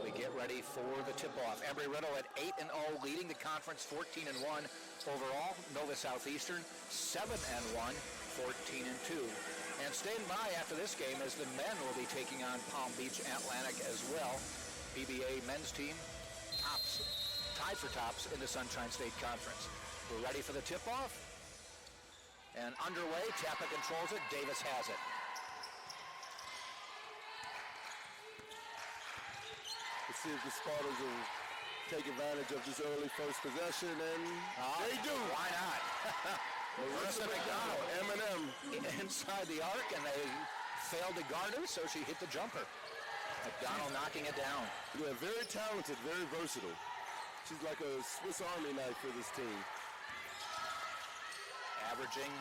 we get ready for the tip-off. Embry-Riddle at 8-0, leading the conference 14-1 overall. Nova Southeastern 7-1, 14-2. And stand by after this game as the men will be taking on Palm Beach Atlantic as well. PBA men's team tied for tops in the Sunshine State Conference. We're ready for the tip-off. And underway, Tappa controls it, Davis has it. Let's see if the Spartans will take advantage of this early first possession, and they do. Why not? Marissa McDonald, M&M. Inside the arc, and they failed to guard her, so she hit the jumper. McDonald knocking it down. Yeah, very talented, very versatile. She's like a Swiss Army knife for this team. Averaging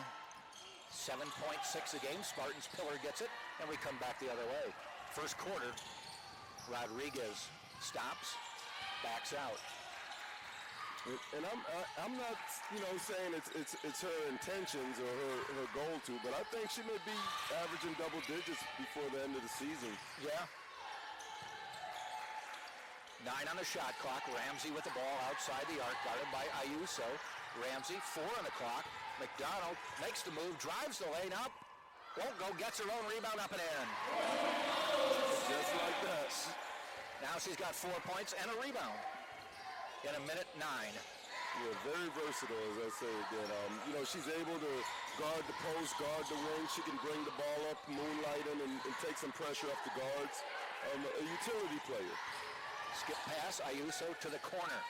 7.6 a game. Spartans Pillar gets it, and we come back the other way. First quarter, Rodriguez stops, backs out. And I'm not, saying it's her intentions or her goal to, but I think she may be averaging double digits before the end of the season. Yeah. 9 on the shot clock. Ramsey with the ball outside the arc, guarded by Ayuso. Ramsey, 4 on the clock. McDonald makes the move, drives the lane up. Won't go, gets her own rebound up and in. Just like that. Now she's got 4 points and a rebound in a minute 9. Yeah, very versatile, as I say again. She's able to guard the post, guard the wing. She can bring the ball up, moonlighting, and take some pressure off the guards. A utility player. Skip pass, Ayuso to the corner.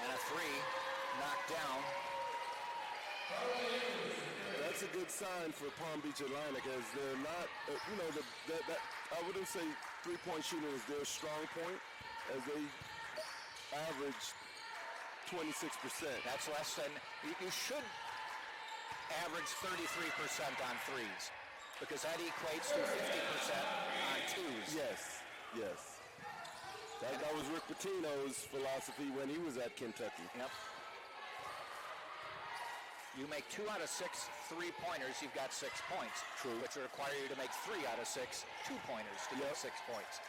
And a 3 knocked down. That's a good sign for Palm Beach Atlantic, as they're not, I wouldn't say three-point shooting is their strong point, as they average 26%. That's less than, you should average 33% on threes, because that equates to 50% on twos. Yes. That was Rick Pitino's philosophy when he was at Kentucky. Yep. You make 2 out of 6 3-pointers, you've got 6 points. True. Which will require you to make 3 out of 6 2-pointers to get 6 points.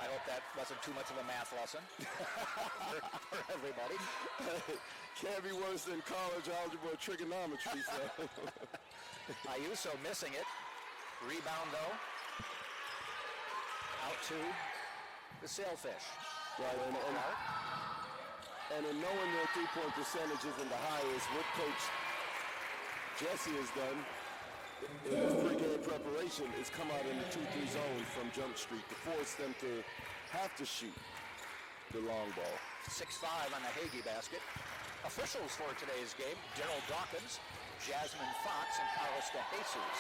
I hope that wasn't too much of a math lesson for everybody. Can't be worse than college algebra or trigonometry. So. Ayuso missing it. Rebound though. Out to the Sailfish. Right, and in knowing their three-point percentage isn't the highest, what Coach Jesse has done in his pre-game preparation is come out in the 2-3 zone from Jump Street to force them to have to shoot the long ball. 6-5 on the Hagee basket. Officials for today's game, Daryl Dawkins, Jasmine Fox, and Carlos De Jesus.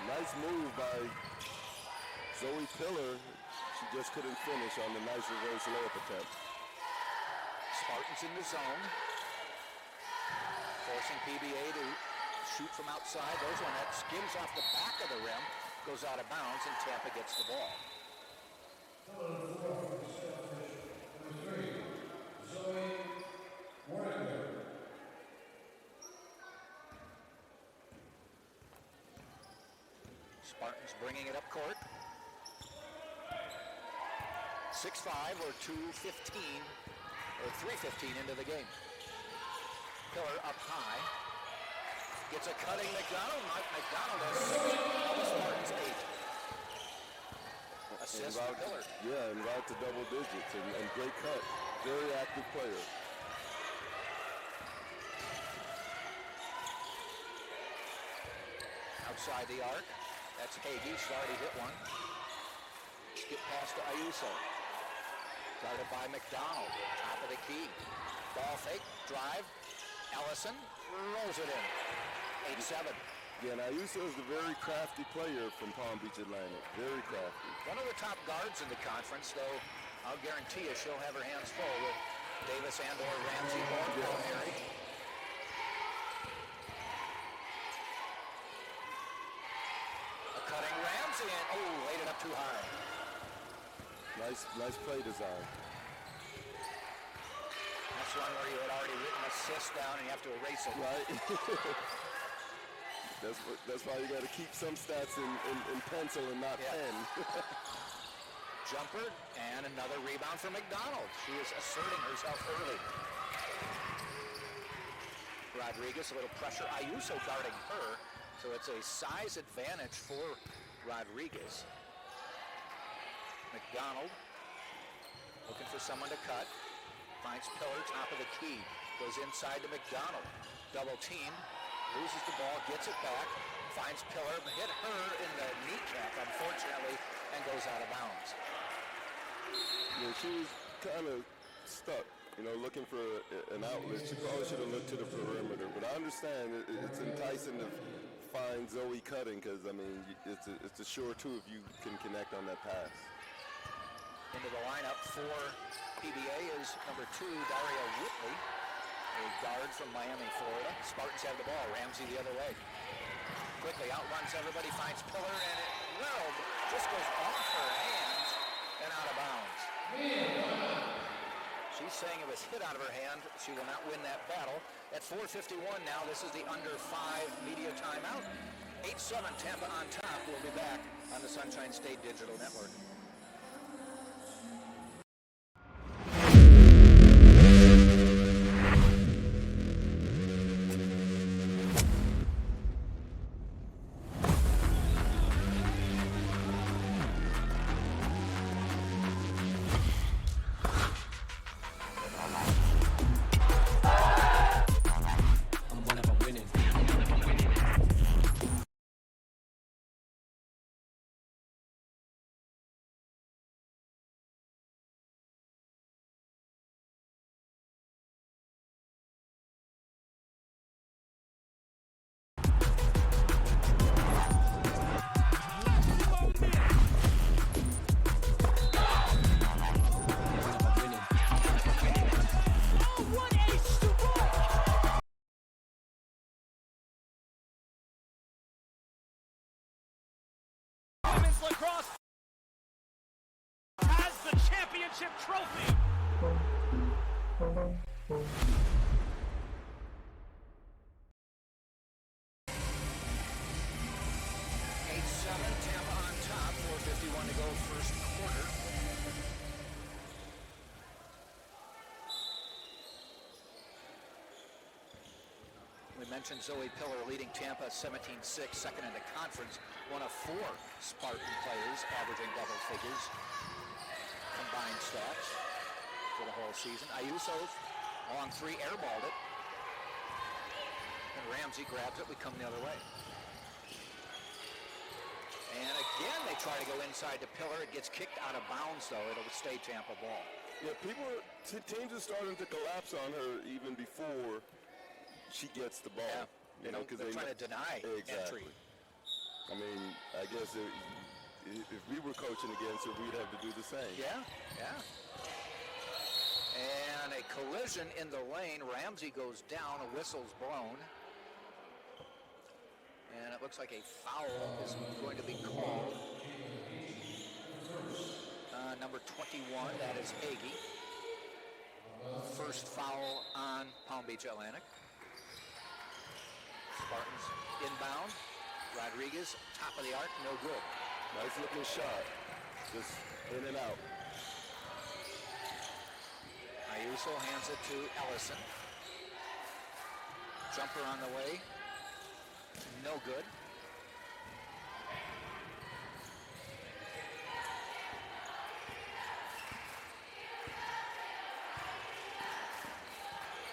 Nice move by Zoe Pillar. She just couldn't finish on the nice reverse layup attempt. Spartans in the zone. Forcing PBA to shoot from outside. There's one that skims off the back of the rim, goes out of bounds, and Tampa gets the ball. Spartans bringing it up court. 6-5 or 2:15 or 3:15 into the game. Pillar up high. Gets a cutting McDonald. McDonald has 6 of the Spartans 8. Assist for Pillar. Yeah, and right to double digits and great cut. Very active player. Outside the arc. That's Hagee. She's already hit one. Skip pass to Ayuso. Guarded by McDonald. Top of the key. Ball fake. Drive. Ellison rolls it in. 8-7. Yeah, now Ayuso is a very crafty player from Palm Beach Atlantic. Very crafty. One of the top guards in the conference, though I'll guarantee you she'll have her hands full with Davis and or Ramsey or Palmieri. A cutting Ramsey and laid it up too high. Nice play design. That's one where you had already written assist down and you have to erase it. Right. That's why you got to keep some stats in pencil and not pen. Jumper and another rebound for McDonald. She is asserting herself early. Rodriguez, a little pressure. Ayuso guarding her, so it's a size advantage for Rodriguez. McDonald looking for someone to cut. Finds Pillar, top of the key. Goes inside to McDonald. Double teamed. Loses the ball, gets it back. Finds Pillar, hit her in the kneecap, unfortunately, and goes out of bounds. Yeah, she was kind of stuck, looking for an outlet. She probably should have looked to the perimeter, but I understand it's enticing to find Zoe cutting because, it's a sure two if you can connect on that pass. Into the lineup for PBA is number 2, Daria Whitley, a guard from Miami, Florida. Spartans have the ball. Ramsey the other way. Quickly outruns everybody, finds Pillar, and it just goes off her hands and out of bounds. She's saying it was hit out of her hand. She will not win that battle. At 4:51 now, this is the under 5 media timeout. 8-7 Tampa on top. We'll be back on the Sunshine State Digital Network. Lacrosse has the championship trophy. 8-7 Tampa on top. 4:51 to go, first quarter. We mentioned Zoe Pillar leading Tampa 17-6, second in the conference. One of 4 Spartan players averaging double figures. Combined stats for the whole season. Ayuso, long 3, airballed it. And Ramsey grabs it. We come the other way. And again, they try to go inside to Pillar. It gets kicked out of bounds, though. It'll stay Tampa ball. Yeah, teams are starting to collapse on her even before she gets the ball. Yeah, because they're trying to deny entry. I guess if we were coaching against her, we'd have to do the same. Yeah. And a collision in the lane. Ramsey goes down. A whistle's blown. And it looks like a foul is going to be called. Number 21, that is Hagee. First foul on Palm Beach Atlantic. Spartans inbound. Rodriguez, top of the arc, no good. Nice looking shot. Just in and out. Ayuso hands it to Ellison. Jumper on the way. No good.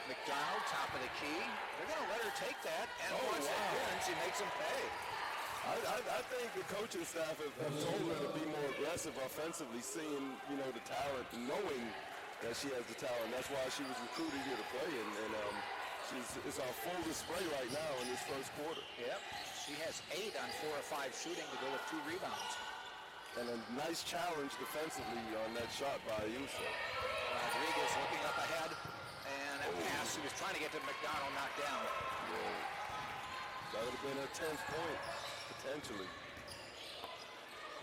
McDonald, top of the key. They're going to let her take that, and once again, she makes them pay. I think the coaching staff have told her to be more aggressive offensively, seeing, the talent, knowing that she has the talent. That's why she was recruited here to play, and it's on full display right now in this first quarter. Yep, she has 8 on 4 or 5 shooting to go with 2 rebounds. And a nice challenge defensively on that shot by Ayuso. Rodriguez looking up ahead, and a pass. He was trying to get to McDonald, knocked down. Yeah. That would have been her 10th point, potentially.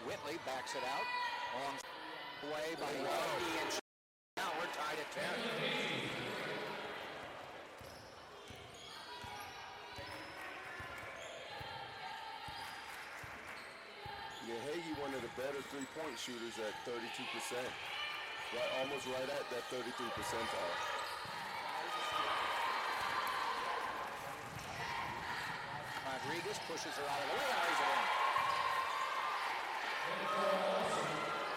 Whitley backs it out. Long way by Wendy, and now we're tied at 10. he one of the better three-point shooters at 32%. Right, almost right at that 33 percentile. Rodriguez pushes her out of the way and lays it in.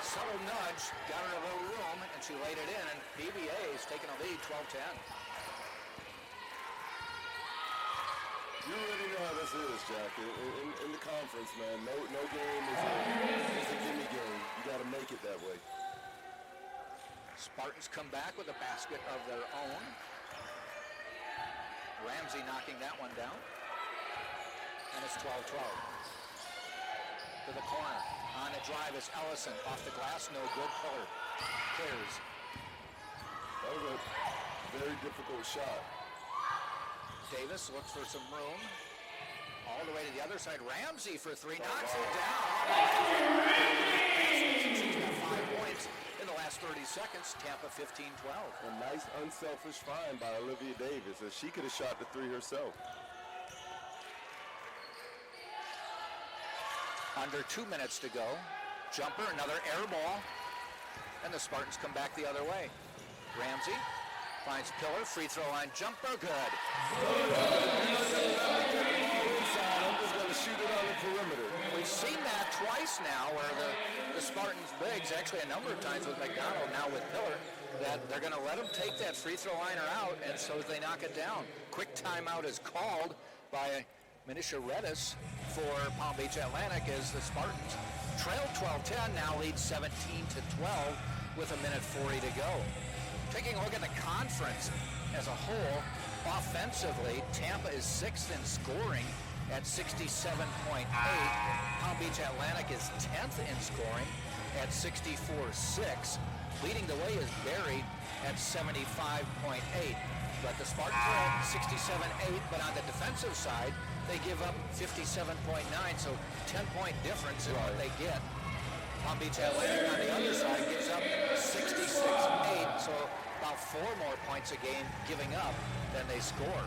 Subtle nudge, got her a little room, and she laid it in, and BBA's taking a lead, 12-10. You already know how this is, Jack. In the conference, man, no game is a gimme game. You got to make it that way. Spartans come back with a basket of their own. Ramsey knocking that one down. And it's 12-12. To the corner. On a drive is Ellison. Off the glass, no good. Pillar clears. That was a very difficult shot. Davis looks for some room. All the way to the other side. Ramsey for three. Knocks it down. She's got 5 points in the last 30 seconds. Tampa 15-12. A nice unselfish find by Olivia Davis, as she could have shot the three herself. Under 2 minutes to go. Jumper, another air ball. And the Spartans come back the other way. Ramsey finds Pillar, free throw line jumper, good. I'm just going to shoot it on the perimeter. We've seen that twice now where the Spartans bigs, actually a number of times with McDonald, now with Pillar, that they're going to let them take that free throw liner out, and so they knock it down. Quick timeout is called by Manisha Redis for Palm Beach Atlantic as the Spartans trail 12-10, now lead 17-12 with a minute 40 to go. Taking a look at the conference as a whole, offensively, Tampa is 6th in scoring at 67.8. Palm Beach Atlantic is 10th in scoring at 64.6. Leading the way is Barry at 75.8. But the Spartans are at 67.8, but on the defensive side, they give up 57.9, so 10-point difference in what they get. Palm Beach Atlantic on the other side gives up 66.8, so about 4 more points a game giving up than they score.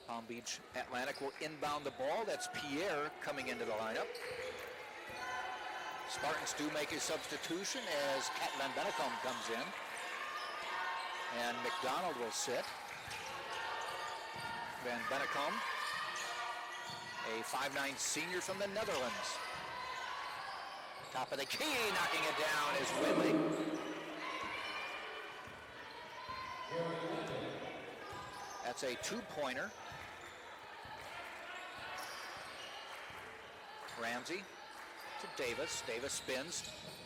Palm Beach Atlantic will inbound the ball. That's Pierre coming into the lineup. Spartans do make a substitution as Kat Van Bennekom comes in. And McDonald will sit. Van Bennekom, a 5'9" senior from the Netherlands. Top of the key, knocking it down is Whitley. That's a 2-pointer. Ramsey to Davis. Davis spins,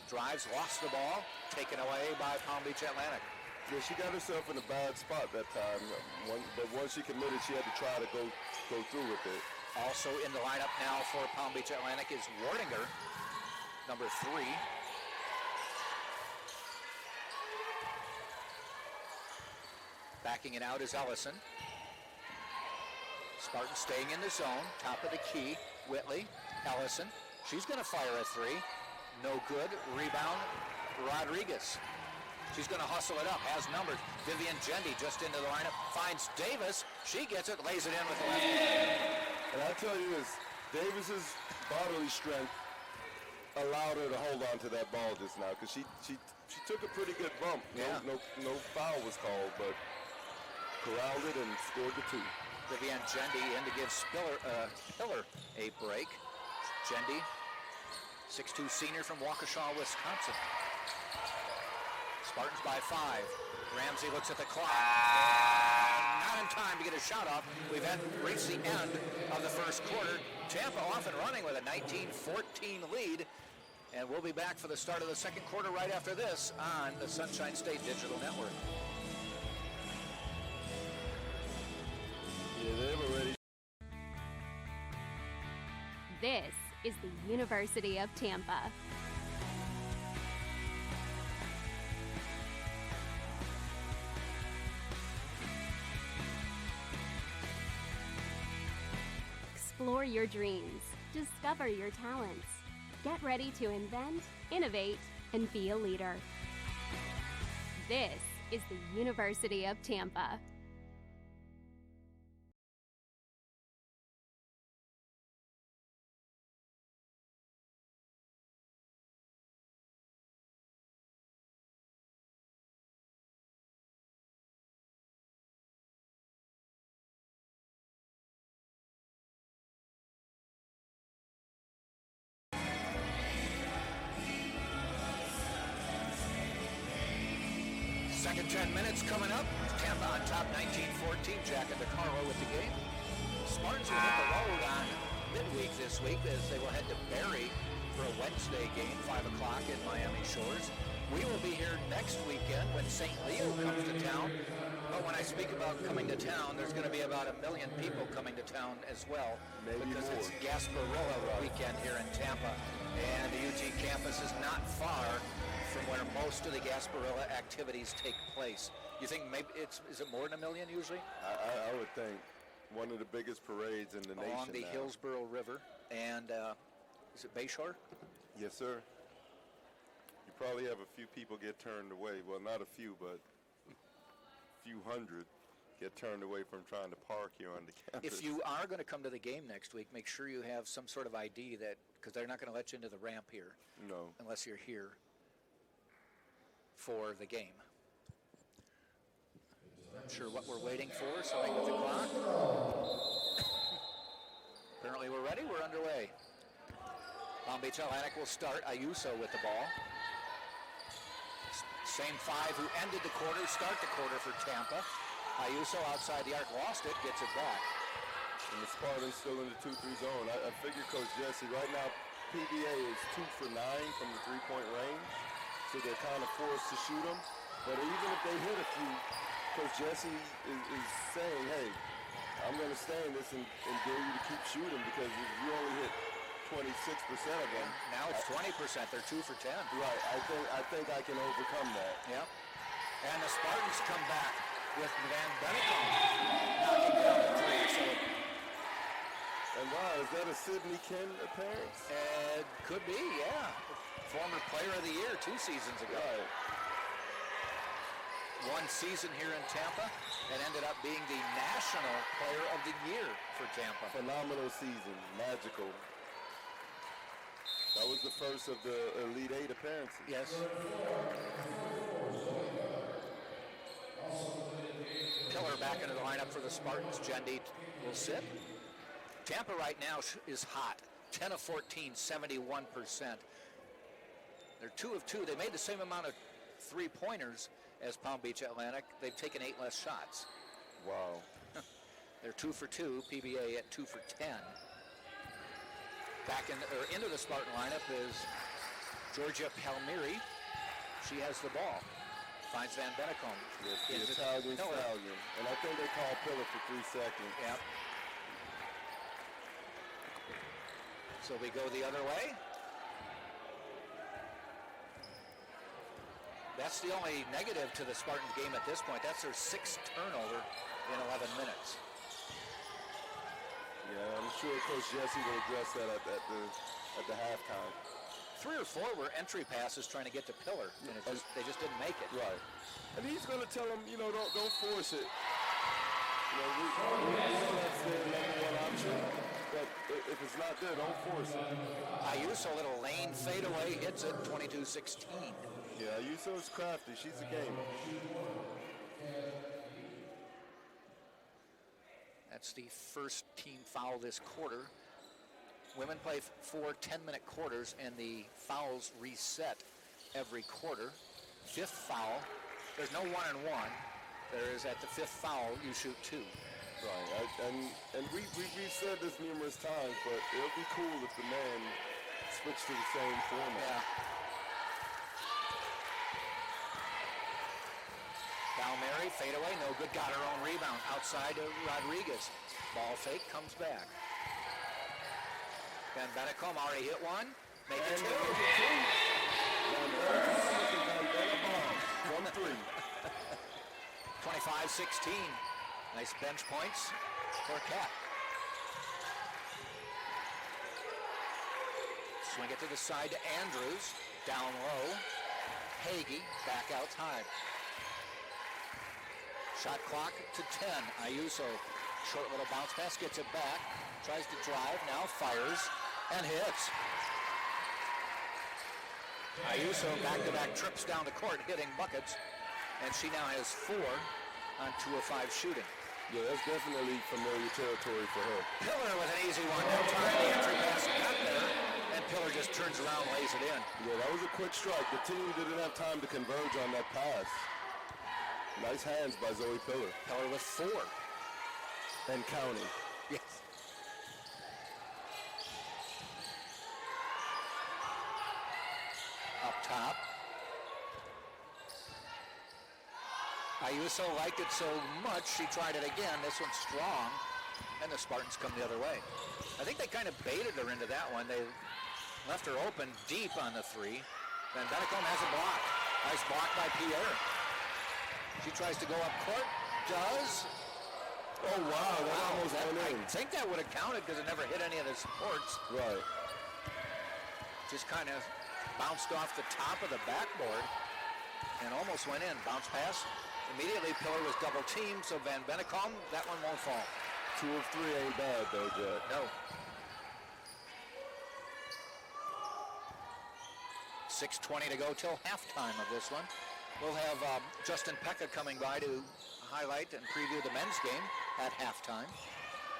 drives, lost the ball, taken away by Palm Beach Atlantic. Yeah, she got herself in a bad spot that time, but once she committed, she had to try to go through with it. Also in the lineup now for Palm Beach Atlantic is Wardinger, number 3. Backing it out is Ellison. Spartans staying in the zone, top of the key, Whitley, Ellison. She's going to fire a 3. No good. Rebound, Rodriguez. She's going to hustle it up, has numbers. Vivian Gendy just into the lineup, finds Davis. She gets it, lays it in with the left hand. And I tell you this, Davis's bodily strength allowed her to hold on to that ball just now, because she took a pretty good bump. Yeah. No foul was called, but corralled it and scored the 2. Vivian Gendy in to give Pillar a break. Gendy, 6'2" senior from Waukesha, Wisconsin. Spartans by 5. Ramsey looks at the clock. Not in time to get a shot off. We've reached the end of the first quarter. Tampa off and running with a 19-14 lead. And we'll be back for the start of the second quarter right after this on the Sunshine State Digital Network. Yeah, they were ready. This is the University of Tampa. Explore your dreams. Discover your talents. Get ready to invent, innovate, and be a leader. This is the University of Tampa. Second 10 minutes coming up. Tampa on top 19-14. Jack and DeCarlo with the game. Spartans will hit the road on midweek this week as they will head to Barrie for a Wednesday game, 5 o'clock in Miami Shores. We will be here next weekend when St. Leo comes to town. But when I speak about coming to town, there's going to be about 1 million people coming to town as well. Maybe because more. It's Gasparilla weekend here in Tampa. And the UT campus is not far from where most of the Gasparilla activities take place. You think maybe is it more than 1 million usually? I would think one of the biggest parades in the nation Along the now. Hillsborough River. And is it Bayshore? Yes, sir. You probably have a few people get turned away. Well, not a few, but a few hundred get turned away from trying to park here on the campus. If you are going to come to the game next week, make sure you have some sort of ID that, because they're not going to let you into the ramp here. No. Unless you're here for the game. I'm not sure what we're waiting for, something with the clock. Apparently we're ready, we're underway. Palm Beach Atlantic will start. Ayuso with the ball. Same five who ended the quarter, start the quarter for Tampa. Ayuso outside the arc, lost it, gets it back. And the Spartans still in the 2-3 zone. I figure Coach Jesse, right now PBA is 2 for 9 from the three-point range, so they're kind of forced to shoot them. But even if they hit a few, Coach Jesse is saying, hey, I'm going to stay in this and dare you to keep shooting, because if you only hit 26% of them. Now it's 20%. They're 2 for 10. Right. I think I can overcome that. Yep. And the Spartans come back with Van Bennekom knocking down the three. So, and wow, is that a Sidney Ken appearance? could be, yeah. Former Player of the Year 2 seasons ago. Right. One season here in Tampa and ended up being the National Player of the Year for Tampa. Phenomenal season. Magical. That was the first of the Elite Eight appearances. Yes. Pillar back into the lineup for the Spartans. Jendi will sit. Tampa right now is hot. 10 of 14, 71%. They're 2 of 2. They made the same amount of three-pointers as Palm Beach Atlantic. They've taken 8 less shots. Wow. They're 2 for 2. PBA at 2 for 10. Back into the Spartan lineup is Georgia Palmieri. She has the ball. Finds Van Bennekom. The Italian stallion. And I think they call Pillar for 3 seconds. Yep. So we go the other way. That's the only negative to the Spartans game at this point. That's their 6th turnover in 11 minutes. Yeah, I'm sure Coach Jesse will address that at the halftime. 3 or 4 were entry passes trying to get to Pillar, and they just didn't make it. Right. And he's going to tell them, don't force it. We know that's their number 1 option, but if it's not there, don't force it. Ayuso, a little lane fadeaway, hits it, 22-16. Yeah, Ayuso is crafty. She's a gamer. That's the first team foul this quarter. Women play 4 10-minute quarters, and the fouls reset every quarter. 5th foul, there's no 1-and-1. There is at the 5th foul, you shoot 2. Right, and we've said this numerous times, but it'll be cool if the men switch to the same format. Yeah. Palmieri, fadeaway, no good, got her own rebound. Outside to Rodriguez. Ball fake, comes back. Van Bennekom already hit one. Make it 2. From 3. 25-16. Nice bench points for Cat. Swing it to the side to Andrews. Down low. Hagee back out high. Shot clock to 10. Ayuso, short little bounce pass, gets it back. Tries to drive, now fires, and hits. Ayuso back-to-back trips down the court, hitting buckets. And she now has 4 on 2 of 5 shooting. Yeah, that's definitely familiar territory for her. Pillar with an easy one. That time the entry pass got there, and Pillar just turns around and lays it in. Yeah, that was a quick strike. The team didn't have time to converge on that pass. Nice hands by Zoe Pillar. Pillar with 4. And counting. Yes. Up top. Ayuso liked it so much, she tried it again. This one's strong, and the Spartans come the other way. I think they kind of baited her into that one. They left her open deep on the 3. Then Benecombe has a block. Nice block by Pierre. She tries to go up court. Does. Oh, wow, that almost went in. I think that would have counted because it never hit any of the supports. Right. Just kind of bounced off the top of the backboard and almost went in. Bounce pass. Immediately, Pillar was double teamed, so Van Benecombe, that one won't fall. 2 of 3 ain't bad, though, Jack. No. 6:20 to go till halftime of this one. We'll have Justin Pekka coming by to highlight and preview the men's game at halftime.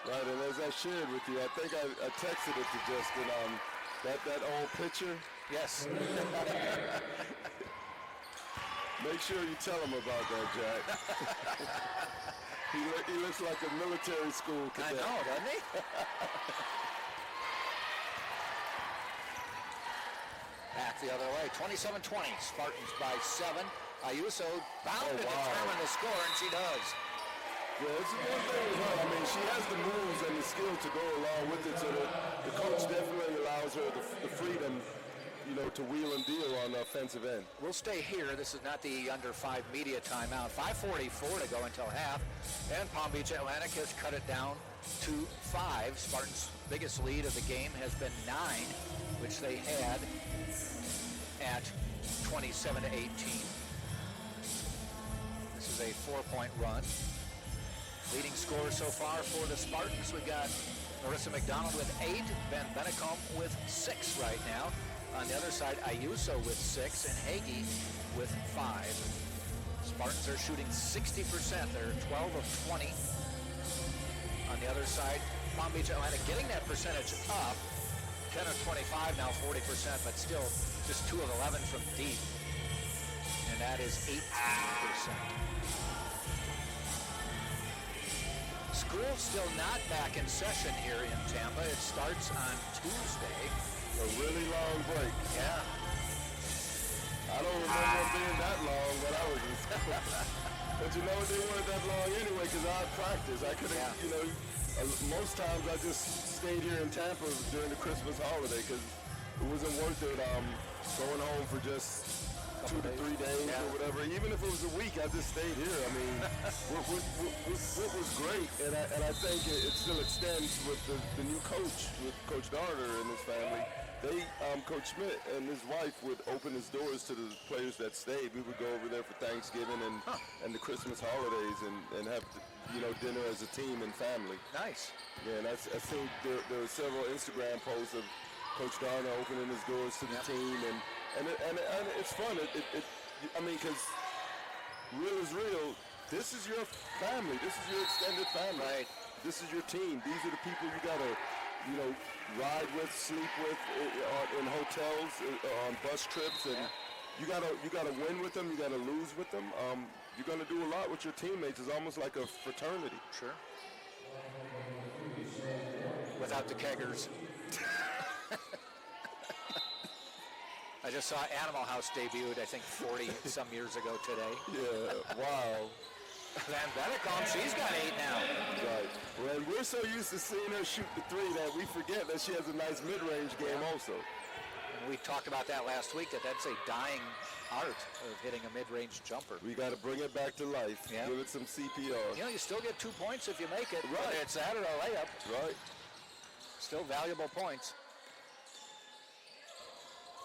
Right, and as I shared with you, I think I texted it to Justin, that old picture. Yes. Make sure you tell him about that, Jack. he looks like a military school cadet. I know, doesn't he? Back the other way, 27-20, Spartans by 7. Ayuso bound to determine the score, and she does. Yeah, it's a good thing with her. I mean, she has the moves and the skill to go along with it, so the coach definitely allows her the freedom, you know, to wheel and deal on the offensive end. We'll stay here. This is not the under 5 media timeout. 5:44 to go until half, and Palm Beach Atlantic has cut it down to 5. Spartans' biggest lead of the game has been 9, which they had at 27-18. This is a 4-point run. Leading scorer so far for the Spartans, we got Marissa McDonald with 8, Van Benecombe with 6 right now. On the other side, Ayuso with 6 and Hagee with 5. Spartans are shooting 60%. They're 12 of 20. On the other side, Palm Beach Atlantic getting that percentage up. 10 of 25 now, 40%, but still just 2 of 11 from deep. And that is 18%. School's still not back in session here in Tampa. It starts on Tuesday. A really long break. Yeah. I don't remember it being that long when I was in school. But you know, they weren't that long anyway because I had practice. I could have, you know, most times I just stayed here in Tampa during the Christmas holiday because it wasn't worth it going home for just 2 to 3 days or whatever. Even if it was a week, I just stayed here. I mean, what was great, and I think it still extends with the new coach, with Coach Darter and his family. They, Coach Schmidt and his wife would open his doors to the players that stayed. We would go over there for Thanksgiving and the Christmas holidays and have, you know, dinner as a team and family. Nice. Yeah, and I think there were several Instagram posts of Coach Darter opening his doors to the team, and it's fun. I mean, because real is real. This is your family. This is your extended family. Right. This is your team. These are the people you gotta, you know, ride with, sleep with in hotels, on bus trips, and you gotta win with them. You gotta lose with them. You're gonna do a lot with your teammates. It's almost like a fraternity. Sure. Without the keggers. I just saw Animal House debuted, I think, 40-some years ago today. Yeah, wow. Van Benecombe, she's got 8 now. Right. Well, we're so used to seeing her shoot the 3 that we forget that she has a nice mid-range game also. And we talked about that last week, that's a dying art of hitting a mid-range jumper. We got to bring it back to life. Yeah. Give it some CPR. You know, you still get 2 points if you make it. Right. It's that or a layup. Right. Still valuable points.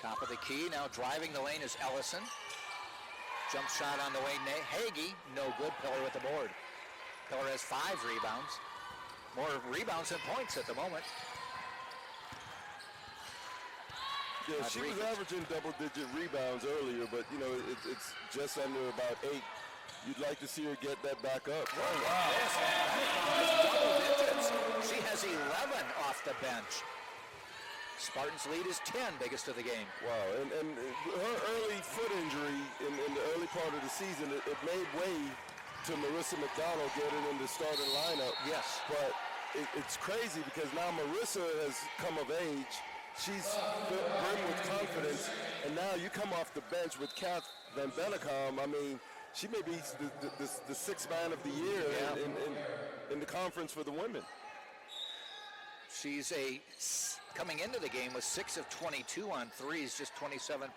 Top of the key, now driving the lane is Ellison. Jump shot on the way, Hagee, no good. Pillar with the board. Pillar has 5 rebounds. More rebounds than points at the moment. Yeah, she was averaging double-digit rebounds earlier, but, you know, it's just under about 8. You'd like to see her get that back up. Oh, wow. Yes, double digits. She has 11 off the bench. Spartans lead is 10, biggest of the game. Wow, and her early foot injury in the early part of the season, it made way to Marissa McDonald getting in the starting lineup. Yes. But it's crazy because now Marissa has come of age. She's brimmed with confidence, and now you come off the bench with Kath Van Bennekom. I mean, she may be the sixth man of the year in the conference for the women. She's coming into the game with 6 of 22 on threes, just 27%.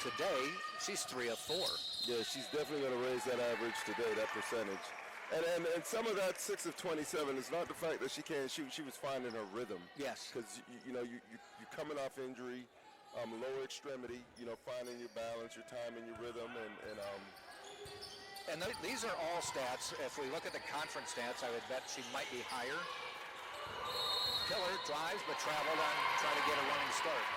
Today, she's 3 of 4. Yeah, she's definitely going to raise that average today, that percentage. And some of that 6 of 27 is not the fact that she can't shoot. She was finding her rhythm. Yes. Because, you're coming off injury, lower extremity, finding your balance, your time, and your rhythm. And these are all stats. If we look at the conference stats, I would bet she might be higher. Pillar drives, but traveled on, try to get a running start.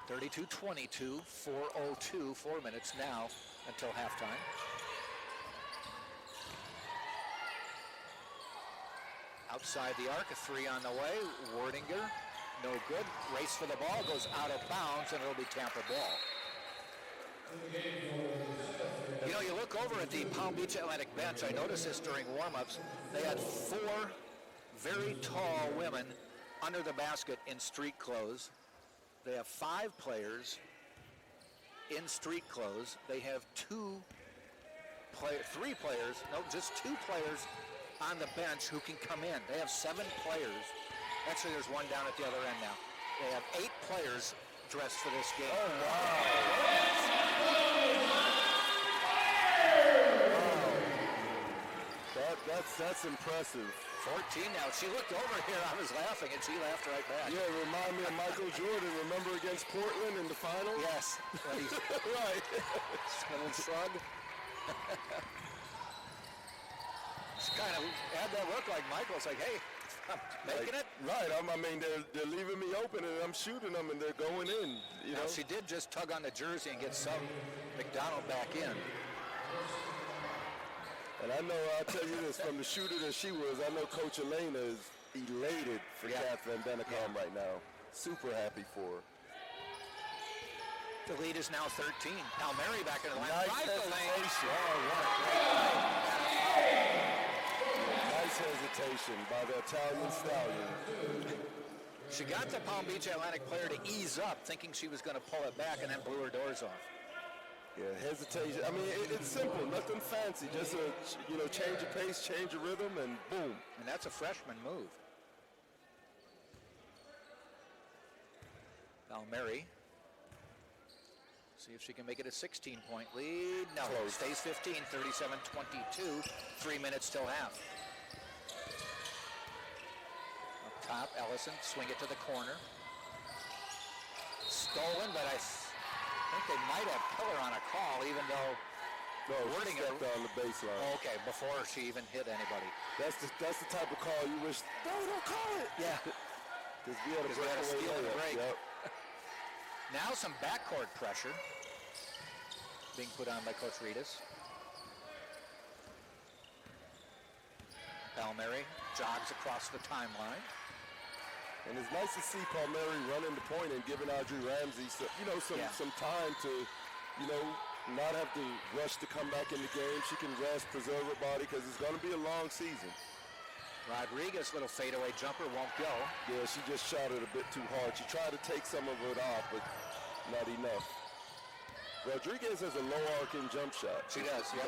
(32-22), 4:02, 4 minutes now until halftime. Outside the arc, a 3 on the way. Wordinger, no good. Race for the ball, goes out of bounds, and it'll be Tampa ball. You look over at the Palm Beach Atlantic bench. I noticed this during warm-ups. They had 4 very tall women under the basket in street clothes. They have 5 players in street clothes. They have 3 players, no, just 2 players on the bench who can come in. They have 7 players. Actually, there's one down at the other end now. They have 8 players dressed for this game. Oh, wow. That's impressive. 14 now. She looked over here. I was laughing, and she laughed right back. Yeah, remind me of Michael Jordan. Remember against Portland in the final? Yes. Right. Little shrug. She kind of had that look like Michael's like, hey, I'm making it. Right. I mean, they're leaving me open, and I'm shooting them, and they're going in. Now, she did just tug on the jersey and get some McDonald back in. And I know, I'll tell you this, from the shooter that she was, I know Coach Elena is elated for Kath Van Bennekom right now. Super happy for her. The lead is now 13. Palmieri back in the lane. Nice hesitation. Nice hesitation by the Italian stallion. She got the Palm Beach Atlantic player to ease up, thinking she was going to pull it back, and then blew her doors off. Yeah, hesitation. I mean, it's simple, nothing fancy. Just a, change of pace, change of rhythm, and boom. And that's a freshman move. Palmieri. See if she can make it a 16-point lead. No, close. Stays 15, 37-22. 3 minutes till half. Up top, Ellison, swing it to the corner. Stolen, but I think they might have Pillar on a call, even though Wordinger stepped on the baseline. Okay, before she even hit anybody. That's the type of call you wish. Don't call it. Yeah. Because we had a steal the break. Yep. Now some backcourt pressure being put on by Coach Reedus. Palmieri jogs across the timeline. And it's nice to see Palmieri running the point and giving Audrey Ramsey some time to, not have to rush to come back in the game. She can rest, preserve her body, because it's going to be a long season. Rodriguez, little fadeaway jumper, won't go. Yeah, she just shot it a bit too hard. She tried to take some of it off, but not enough. Rodriguez has a low arcing jump shot. She does, yeah.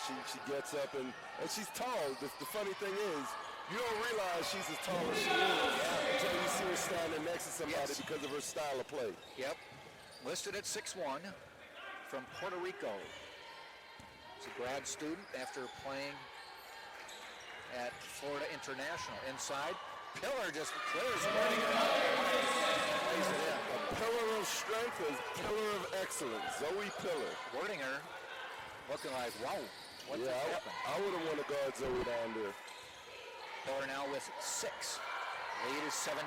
She gets up and she's tall. The funny thing is, you don't realize she's as tall as she is until you see her standing next to somebody because of her style of play. Yep. Listed at 6'1", from Puerto Rico. She's a grad student after playing at Florida International. Inside, Pillar just clears Wordinger out. Plays it in. A pillar of strength, a pillar of excellence. Zoe Pillar. Wordinger looking like, wow, what just happened? I wouldn't want to guard Zoe down there. Pillar now with 6. Lead is 17.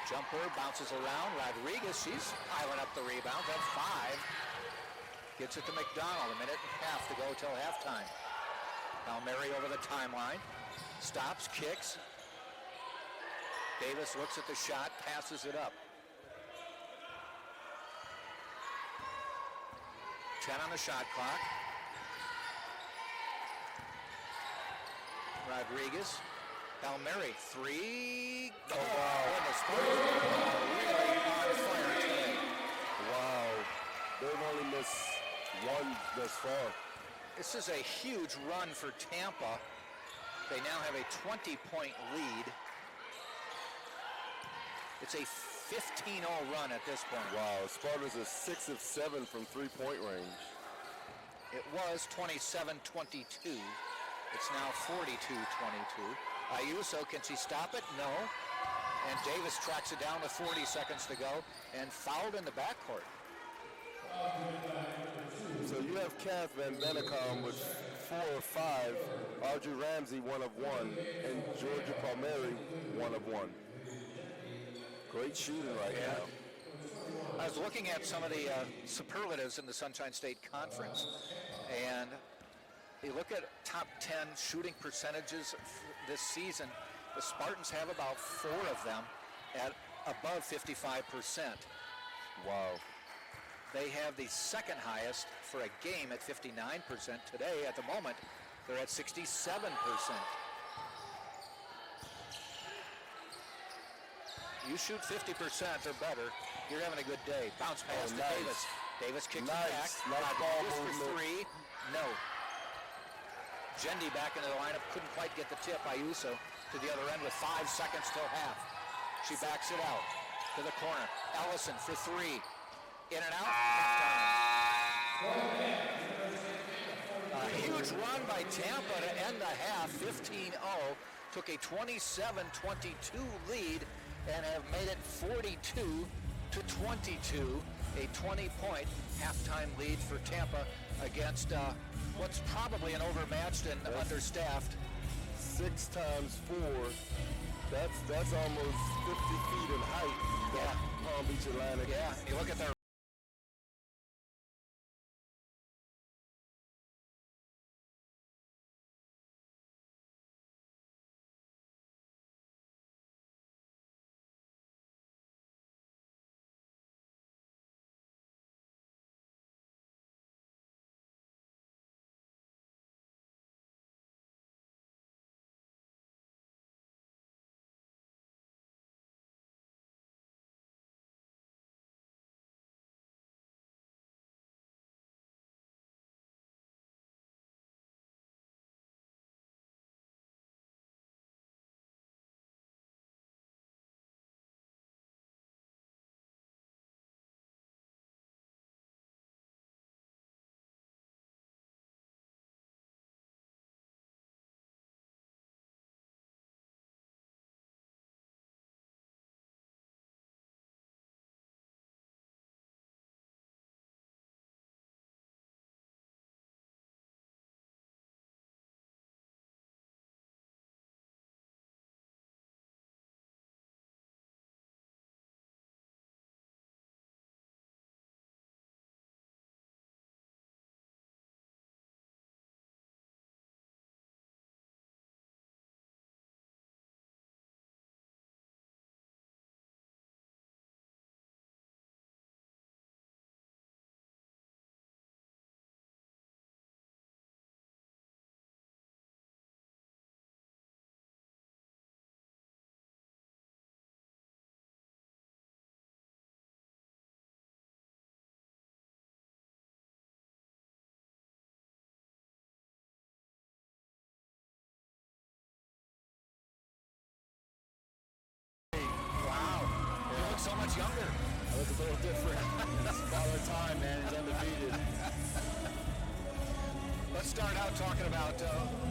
Jumper bounces around. Rodriguez, she's piling up the rebound. That's 5. Gets it to McDonald. A minute and a half to go till halftime. Palmieri over the timeline. Stops, kicks. Davis looks at the shot, passes it up. 10 on the shot clock. Rodriguez. Palmieri, 3. Oh, wow. And the Spartans are really on fire today. Wow. They've only missed one thus far. This is a huge run for Tampa. They now have a 20-point lead. It's a 15-0 run at this point. Wow, Spartans are 6 of 7 from three-point range. It was 27-22. It's now 42-22. Ayuso, can she stop it? No. And Davis tracks it down with 40 seconds to go and fouled in the backcourt. So you have Kath Van Bennekom with 4 of 5, Audrey Ramsey 1 of 1, and Georgia Palmieri 1 of 1. Great shooting right now. I was looking at some of the superlatives in the Sunshine State Conference, and you look at top 10 shooting percentages this season, the Spartans have about 4 of them at above 55%. Wow. They have the second highest for a game at 59%. Today, at the moment, they're at 67%. You shoot 50% or better, you're having a good day. Bounce pass to nice. Davis. Davis kicks Nice. it back. Nice ball Rodriguez for movement. 3. No. Jendi back into the lineup. Couldn't quite get the tip. Ayuso to the other end with 5 seconds till half. She backs it out to the corner. Ellison for 3. In and out. A huge run by Tampa to end the half. 15-0. Took a 27-22 lead and have made it 42-22. A 20-point halftime lead for Tampa against what's probably an overmatched and understaffed. 6 times 4, that's almost 50 feet in height. Yeah. Palm Beach Atlantic. Yeah, you look at their so much younger. I look a little different. It's Father Time, man. He's undefeated. Let's start out talking about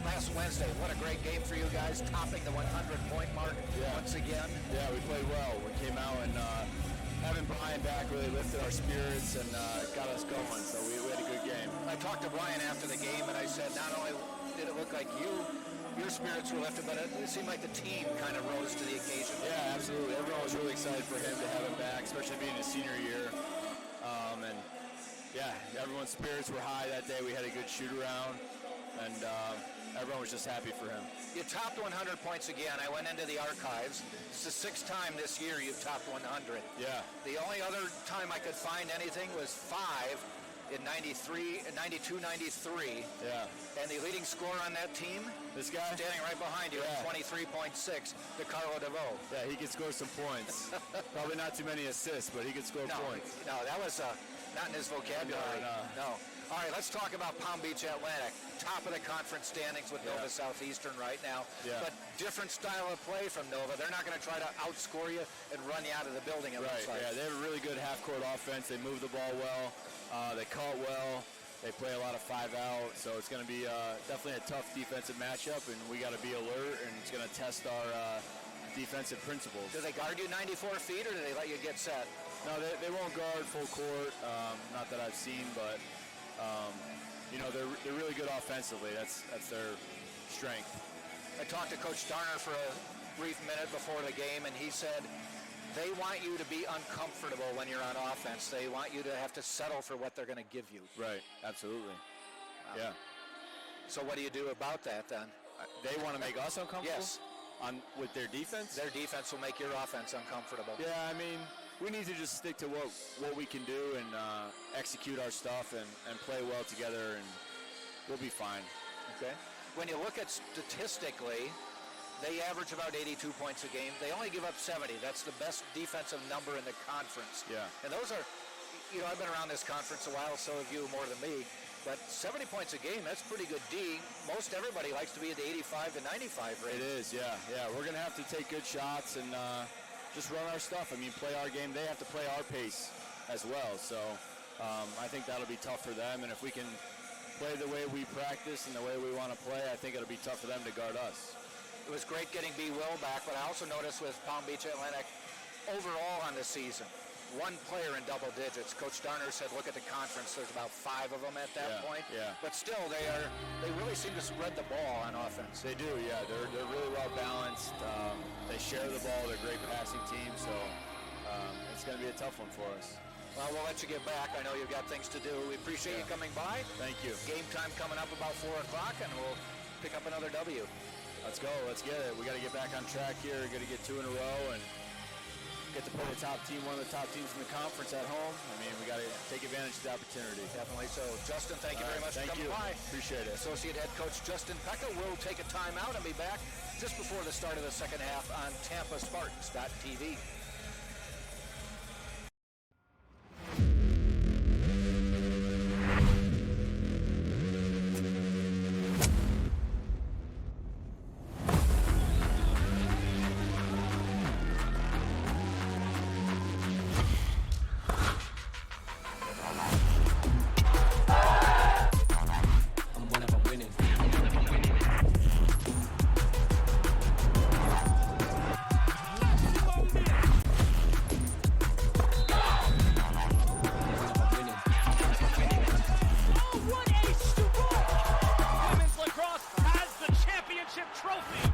last Wednesday. What a great game for you guys, topping the 100-point mark once again. Yeah, we played well. We came out and having Brian back really lifted our spirits and got us going. So we had a good game. I talked to Brian after the game, and I said not only did it look like your spirits were lifted, but it seemed like the team kind of rose to the occasion. Yeah, absolutely. Everyone was really excited for him to have him back, especially being his senior year. And yeah, everyone's spirits were high that day. We had a good shoot around, and everyone was just happy for him. You topped 100 points again. I went into the archives. It's the 6th time this year you've topped 100. Yeah. The only other time I could find anything was 5 in 92, 93. Yeah. And the leading scorer on that team, This guy? standing right behind you at 23.6, DeCarlo DeVoe. Yeah, he could score some points. Probably not too many assists, but he could score points. No, that was not in his vocabulary. No. All right, let's talk about Palm Beach Atlantic. Top of the conference standings with Nova Southeastern right now. Yeah. But different style of play from Nova. They're not going to try to outscore you and run you out of the building, it looks like. Yeah, they have a really good half-court offense. They move the ball well. They cut well. They play a lot of 5-out, so it's going to be definitely a tough defensive matchup, and we got to be alert, and it's going to test our defensive principles. Do they guard you 94 feet, or do they let you get set? No, they won't guard full court, not that I've seen, but you know, they're really good offensively. That's their strength. I talked to Coach Darner for a brief minute before the game, and he said they want you to be uncomfortable when you're on offense. They want you to have to settle for what they're going to give you. Right, absolutely. Yeah. So what do you do about that then? They want to make us uncomfortable? Yes. With their defense? Their defense will make your offense uncomfortable. Yeah, I mean, we need to just stick to what we can do and execute our stuff and play well together, and we'll be fine. Okay. When you look at statistically, they average about 82 points a game. They only give up 70. That's the best defensive number in the conference. Yeah. And those are, you know, I've been around this conference a while, so have you more than me. But 70 points a game, that's pretty good D. Most everybody likes to be at the 85 to 95 range. It is, yeah. We're going to have to take good shots and just run our stuff. I mean, play our game. They have to play our pace as well. So I think that'll be tough for them. And if we can play the way we practice and the way we want to play, I think it'll be tough for them to guard us. It was great getting B. Will back, but I also noticed with Palm Beach Atlantic, overall on the season, one player in double digits. Coach Darner said, look at the conference. There's about 5 of them at that point. Yeah. But still, they really seem to spread the ball on offense. They do, yeah. They're really well balanced. They share the ball. They're a great passing team. So it's going to be a tough one for us. Well, we'll let you get back. I know you've got things to do. We appreciate you coming by. Thank you. Game time coming up about 4 o'clock, and we'll pick up another W. Let's go. Let's get it. We got to get back on track here. We got to get 2 in a row and get to play the top team, one of the top teams in the conference at home. I mean, we got to take advantage of the opportunity. Definitely so. Justin, thank you very much for coming by. Appreciate it. Associate Head Coach Justin Pecca will take a timeout and be back just before the start of the second half on TampaSpartans.tv. Women's lacrosse has the championship trophy.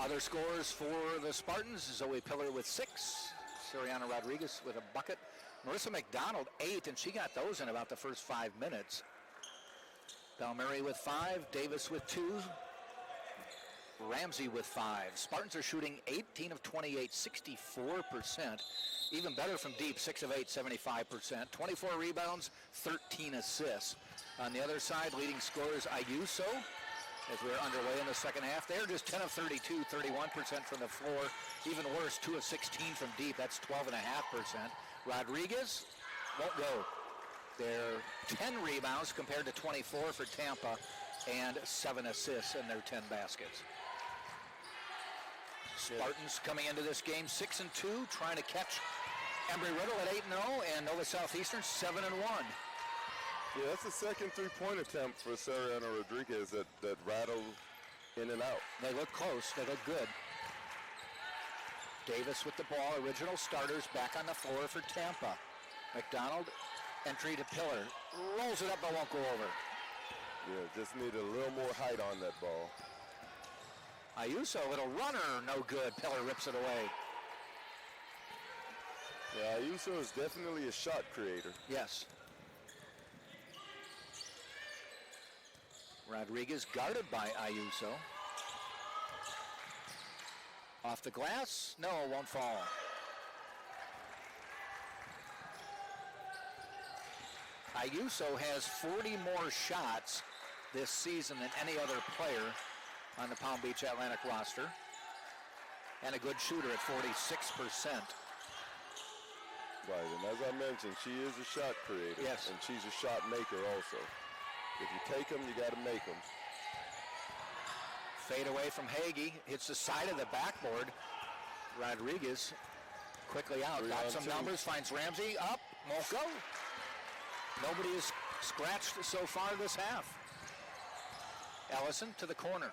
Other scores for the Spartans, Zoe Pillar with 6, Siriana Rodriguez with a bucket, Marissa McDonald 8, and she got those in about the first 5 minutes. Belmary with 5, Davis with 2, Ramsey with 5. Spartans are shooting 18 of 28, 64%. Even better from deep, 6 of 8, 75%. 24 rebounds, 13 assists. On the other side, leading scorers Ayuso, as we're underway in the second half. They're just 10 of 32, 31% from the floor. Even worse, 2 of 16 from deep. That's 12.5%. Rodriguez won't go. They're 10 rebounds compared to 24 for Tampa and 7 assists in their 10 baskets. Spartans coming into this game 6-2, trying to catch Embry-Riddle at 8-0 and Nova Southeastern 7-1. Yeah, that's the second three-point attempt for Siriana Rodriguez that rattled in and out. They look close. They look good. Davis with the ball. Original starters back on the floor for Tampa. McDonald, entry to Pillar. Rolls it up but won't go over. Yeah, just need a little more height on that ball. Ayuso, little runner, no good. Pillar rips it away. Yeah, Ayuso is definitely a shot creator. Yes. Rodriguez guarded by Ayuso. Off the glass? No, it won't fall. Ayuso has 40 more shots this season than any other player on the Palm Beach Atlantic roster. And a good shooter at 46%. Right, and as I mentioned, she is a shot creator. Yes. And she's a shot maker also. If you take them, you got to make them. Fade away from Hagee, hits the side of the backboard. Rodriguez quickly out, got some numbers, finds Ramsey, up, won't go. Nobody has scratched so far this half. Ellison to the corner.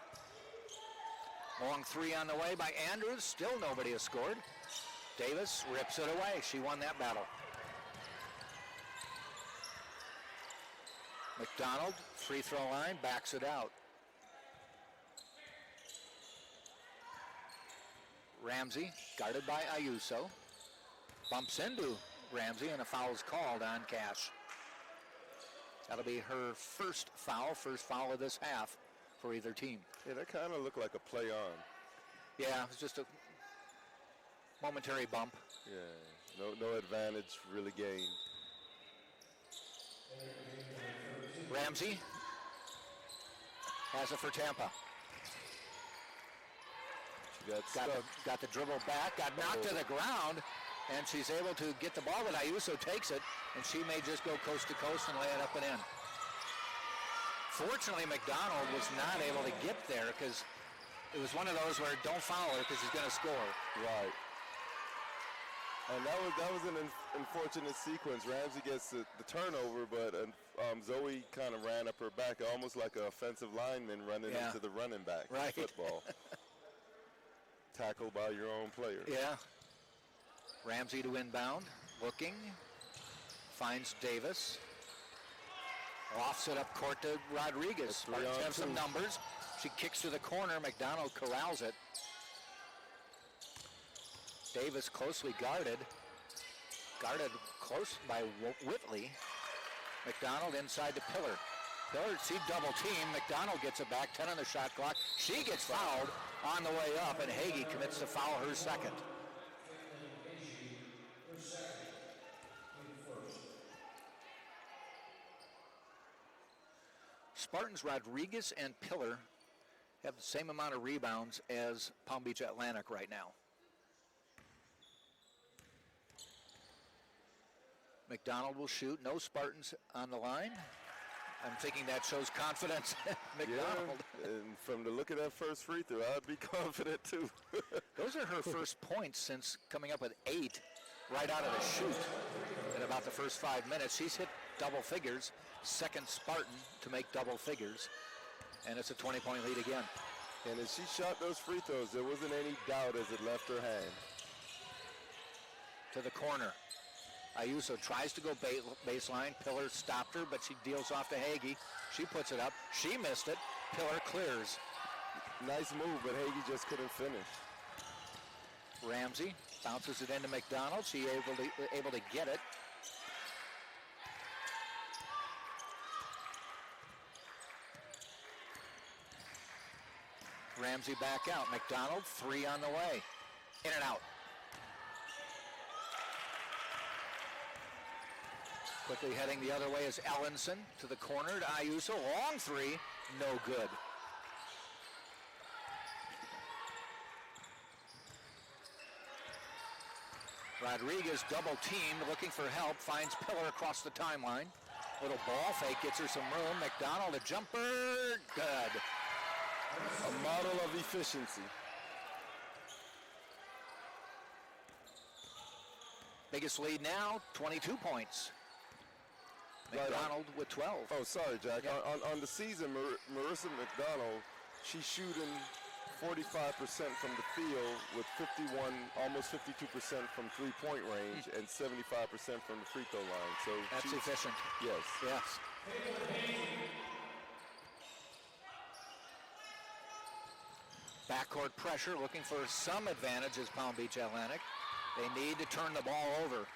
Long three on the way by Andrews, still nobody has scored. Davis rips it away, she won that battle. McDonald, free throw line, backs it out. Ramsey, guarded by Ayuso, bumps into Ramsey and a foul is called on Cash. That'll be her first foul of this half for either team. Yeah, that kind of looked like a play on. Yeah, it was just a momentary bump. Yeah, no advantage really gained. Ramsey has it for Tampa. She got the dribble back, got knocked to the ground, and she's able to get the ball, but Ayuso takes it, and she may just go coast to coast and lay it up and in. Fortunately, McDonald was not able to get there because it was one of those where don't foul her because she's going to score. Right. And that was an unfortunate sequence. Ramsey gets the turnover, but Zoe kind of ran up her back, almost like an offensive lineman running into the running back in football. Tackled by your own player. Yeah. Ramsey to inbound, looking, finds Davis. Lofts it up court to Rodriguez. Spartans have some numbers. She kicks to the corner. McDonald corrals it. Davis closely guarded. Guarded close by Whitley. McDonald inside to Pillar. Pillar, see double team. McDonald gets it back. 10 on the shot clock. She gets fouled on the way up, and Hagee commits to foul her second. Spartans, Rodriguez, and Pillar have the same amount of rebounds as Palm Beach Atlantic right now. McDonald will shoot. No Spartans on the line. I'm thinking that shows confidence. McDonald. Yeah, and from the look of that first free throw, I'd be confident too. Those are her first points since coming up with 8 right out of the chute in about the first 5 minutes. She's hit double figures. Second Spartan to make double figures. And it's a 20-point lead again. And as she shot those free throws, there wasn't any doubt as it left her hand. To the corner. Ayuso tries to go baseline. Pillar stopped her, but she deals off to Hagee. She puts it up. She missed it. Pillar clears. Nice move, but Hagee just couldn't finish. Ramsey bounces it into McDonald. She able to get it. Ramsey back out. McDonald, 3 on the way. In and out. Quickly heading the other way is Ellenson to the corner to Ayuso. Long 3, no good. Rodriguez double teamed, looking for help, finds Pillar across the timeline. Little ball fake, gets her some room. McDonald, a jumper, good. A model of efficiency. Biggest lead now, 22 points. McDonald with 12. Oh, sorry, Jack. Yeah. On the season, Marissa McDonald, she's shooting 45% from the field with 51, almost 52% from three-point range and 75% from the free throw line. So that's efficient. Yes. Yes. Backcourt pressure, looking for some advantages, Palm Beach Atlantic. They need to turn the ball over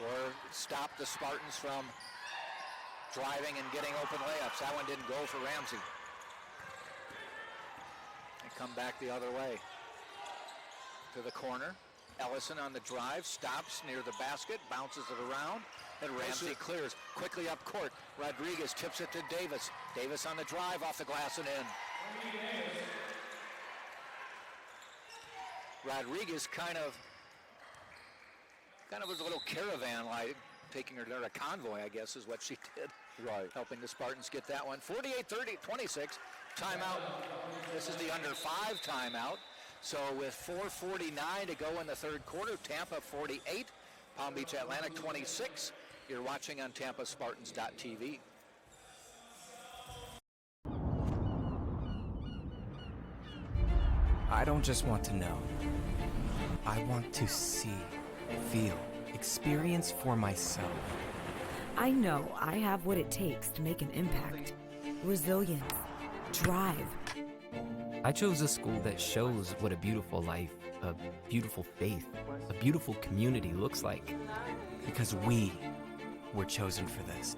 or stop the Spartans from driving and getting open layups. That one didn't go for Ramsey. They come back the other way to the corner. Ellison on the drive, stops near the basket, bounces it around, and Ramsey clears quickly up court. Rodriguez tips it to Davis. Davis on the drive, off the glass and in. Rodriguez kind of was a little caravan, like taking her there, a convoy, I guess, is what she did. Right. Helping the Spartans get that one. 48-30, 26. Timeout. This is the under 5 timeout. So with 4:49 to go in the third quarter, Tampa 48, Palm Beach Atlantic 26. You're watching on TampaSpartans.tv. I don't just want to know. I want to see, feel, experience for myself. I know I have what it takes to make an impact. Resilience, drive. I chose a school that shows what a beautiful life, a beautiful faith, a beautiful community looks like. Because we were chosen for this.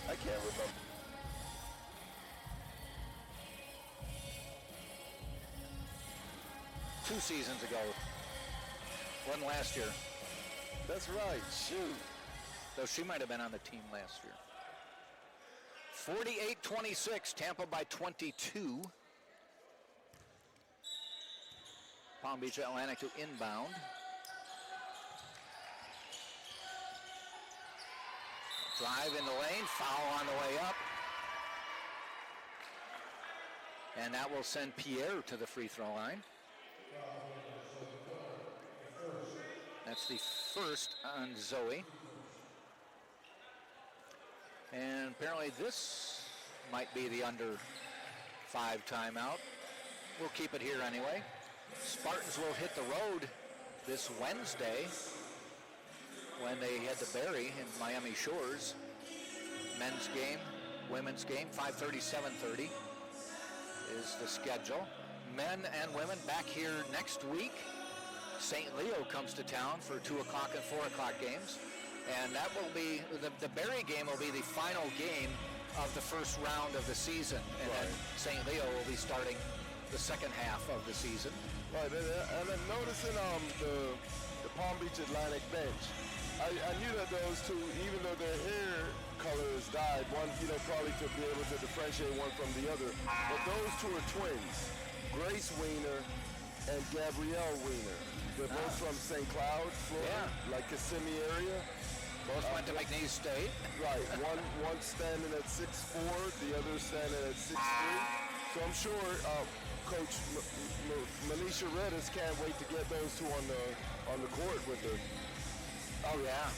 I can't remember. Two seasons ago. One last year. That's right. Shoot. Though she might have been on the team last year. 48-26, Tampa by 22. Palm Beach Atlantic to inbound. Drive in the lane, foul on the way up. And that will send Pierre to the free throw line. That's the first on Zoe. And apparently this might be the under 5 timeout. We'll keep it here anyway. Spartans will hit the road this Wednesday when they head to Barrie in Miami Shores. Men's game, women's game, 5:30, 7:30 is the schedule. Men and women back here next week. St. Leo comes to town for 2 o'clock and 4 o'clock games. And that will be, the Barrie game will be the final game of the first round of the season. And then St. Leo will be starting the second half of the season. Right, and then noticing the Palm Beach Atlantic bench, I knew that those two, even though their hair color is dyed, one, probably to be able to differentiate one from the other, but those two are twins, Grace Weiner and Gabrielle Weiner. They're both from St. Cloud, Florida, like Kissimmee area. Both went to McNeese State. Right, one standing at 6'4", the other standing at 6'3". So I'm sure Coach Manisha Redis can't wait to get those two on the court with her. Oh yeah,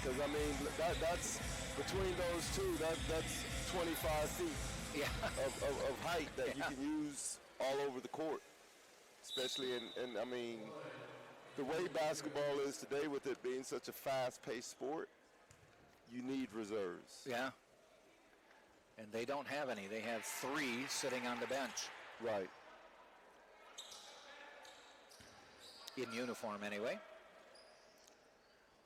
because I mean that's between those two. That's 25 feet of height that you can use all over the court, especially in I mean the way basketball is today, with it being such a fast-paced sport. You need reserves. Yeah. And they don't have any. They have 3 sitting on the bench. Right. In uniform, anyway.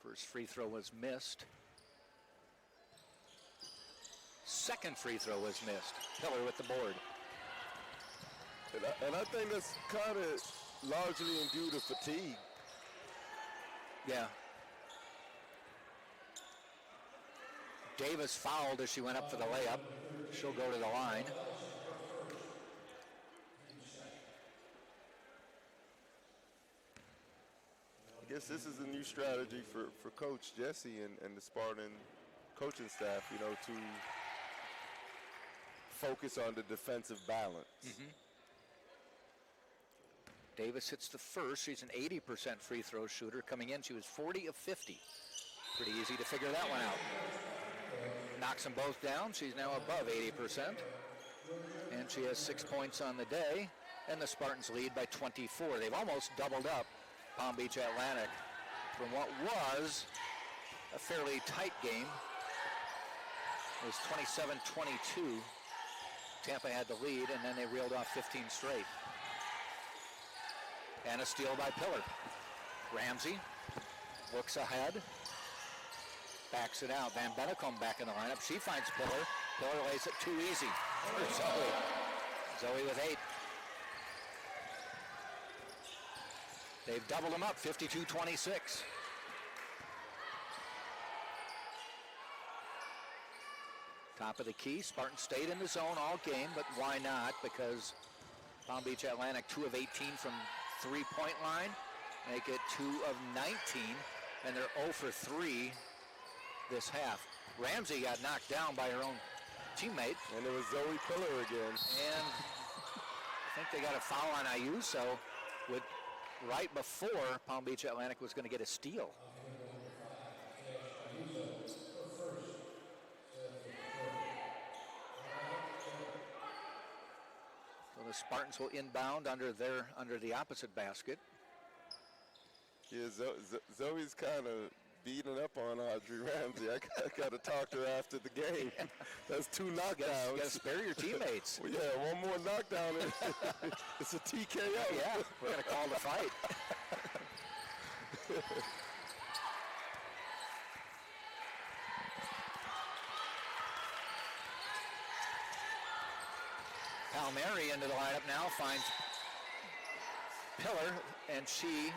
First free throw was missed. Second free throw was missed. Pillar with the board. And I think that's kind of largely due to fatigue. Yeah. Davis fouled as she went up for the layup. She'll go to the line. I guess this is a new strategy for Coach Jesse and the Spartan coaching staff, you know, to focus on the defensive balance. Mm-hmm. Davis hits the first. She's an 80% free throw shooter. Coming in, she was 40 of 50. Pretty easy to figure that one out. Knocks them both down. She's now above 80%. And she has 6 points on the day. And the Spartans lead by 24. They've almost doubled up Palm Beach Atlantic from what was a fairly tight game. It was 27-22. Tampa had the lead, and then they reeled off 15 straight. And a steal by Pillar. Ramsey looks ahead, backs it out. Van Bennekom back in the lineup. She finds Pillar. Pillar lays it too easy for Zoe. Zoe with 8. They've doubled them up, 52-26. Top of the key. Spartan stayed in the zone all game, but why not? Because Palm Beach Atlantic 2 of 18 from three-point line, make it 2 of 19, and they're 0 for 3 this half. Ramsey got knocked down by her own teammate. And it was Zoe Pillar again. And I think they got a foul on Ayuso with right before Palm Beach Atlantic was going to get a steal. So the Spartans will inbound under the opposite basket. Yeah, Zoe's kind of beating up on Audrey Ramsey. I got to talk to her after the game. That's 2 knockdowns. You got to spare your teammates. Well, yeah, one more knockdown. It's a TKO. Yeah, we're going to call the fight. Palmieri into the lineup now, finds Pillar, and she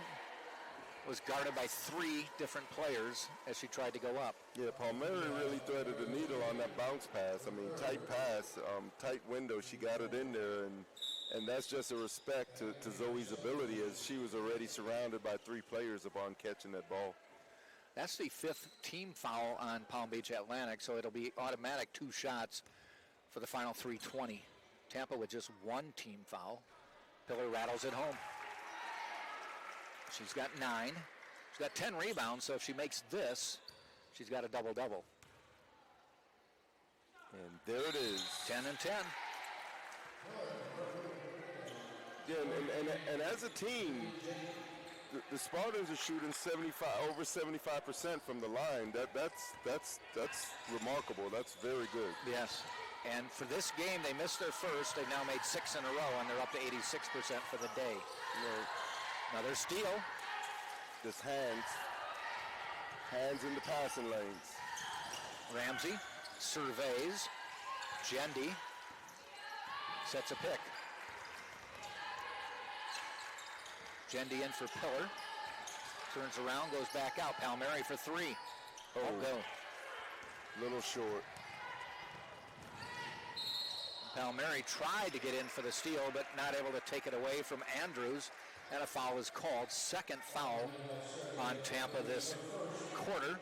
was guarded by 3 different players as she tried to go up. Yeah, Palmieri really threaded the needle on that bounce pass. I mean, tight pass, tight window. She got it in there, and that's just a respect to Zoe's ability, as she was already surrounded by 3 players upon catching that ball. That's the 5th team foul on Palm Beach Atlantic, so it'll be automatic 2 shots for the final 3:20. Tampa with just 1 team foul. Pillar rattles it home. She's got 9. She's got 10 rebounds, so if she makes this, she's got a double-double. And there it is. 10 and 10. Yeah, and as a team, the Spartans are shooting over 75% from the line. That's remarkable. That's very good. Yes. And for this game, they missed their first. They've now made 6 in a row, and they're up to 86% for the day. Right. Another steal. Just hands in the passing lanes. Ramsey surveys. Jendi sets a pick. Jendi in for Pillar. Turns around, goes back out. Palmieri for 3. Won't go. Little short. Palmieri tried to get in for the steal, but not able to take it away from Andrews, and a foul is called. Second foul on Tampa this quarter.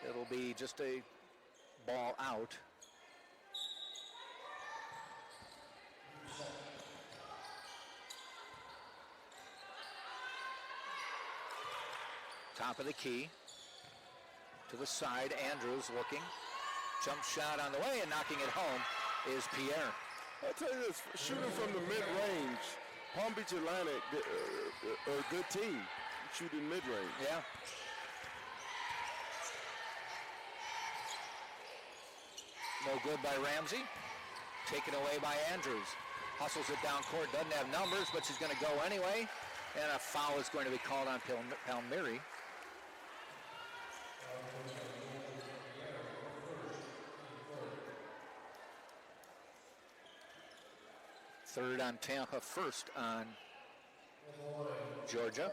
It'll be just a ball out. Top of the key. To the side, Andrews looking. Jump shot on the way, and knocking it home is Pierre. I'll tell you this, shooting from the mid-range, Palm Beach Atlantic are a good team, shooting mid-range. Yeah. No good by Ramsey. Taken away by Andrews. Hustles it down court, doesn't have numbers, but she's going to go anyway. And a foul is going to be called on Palmieri. Third on Tampa, first on Georgia.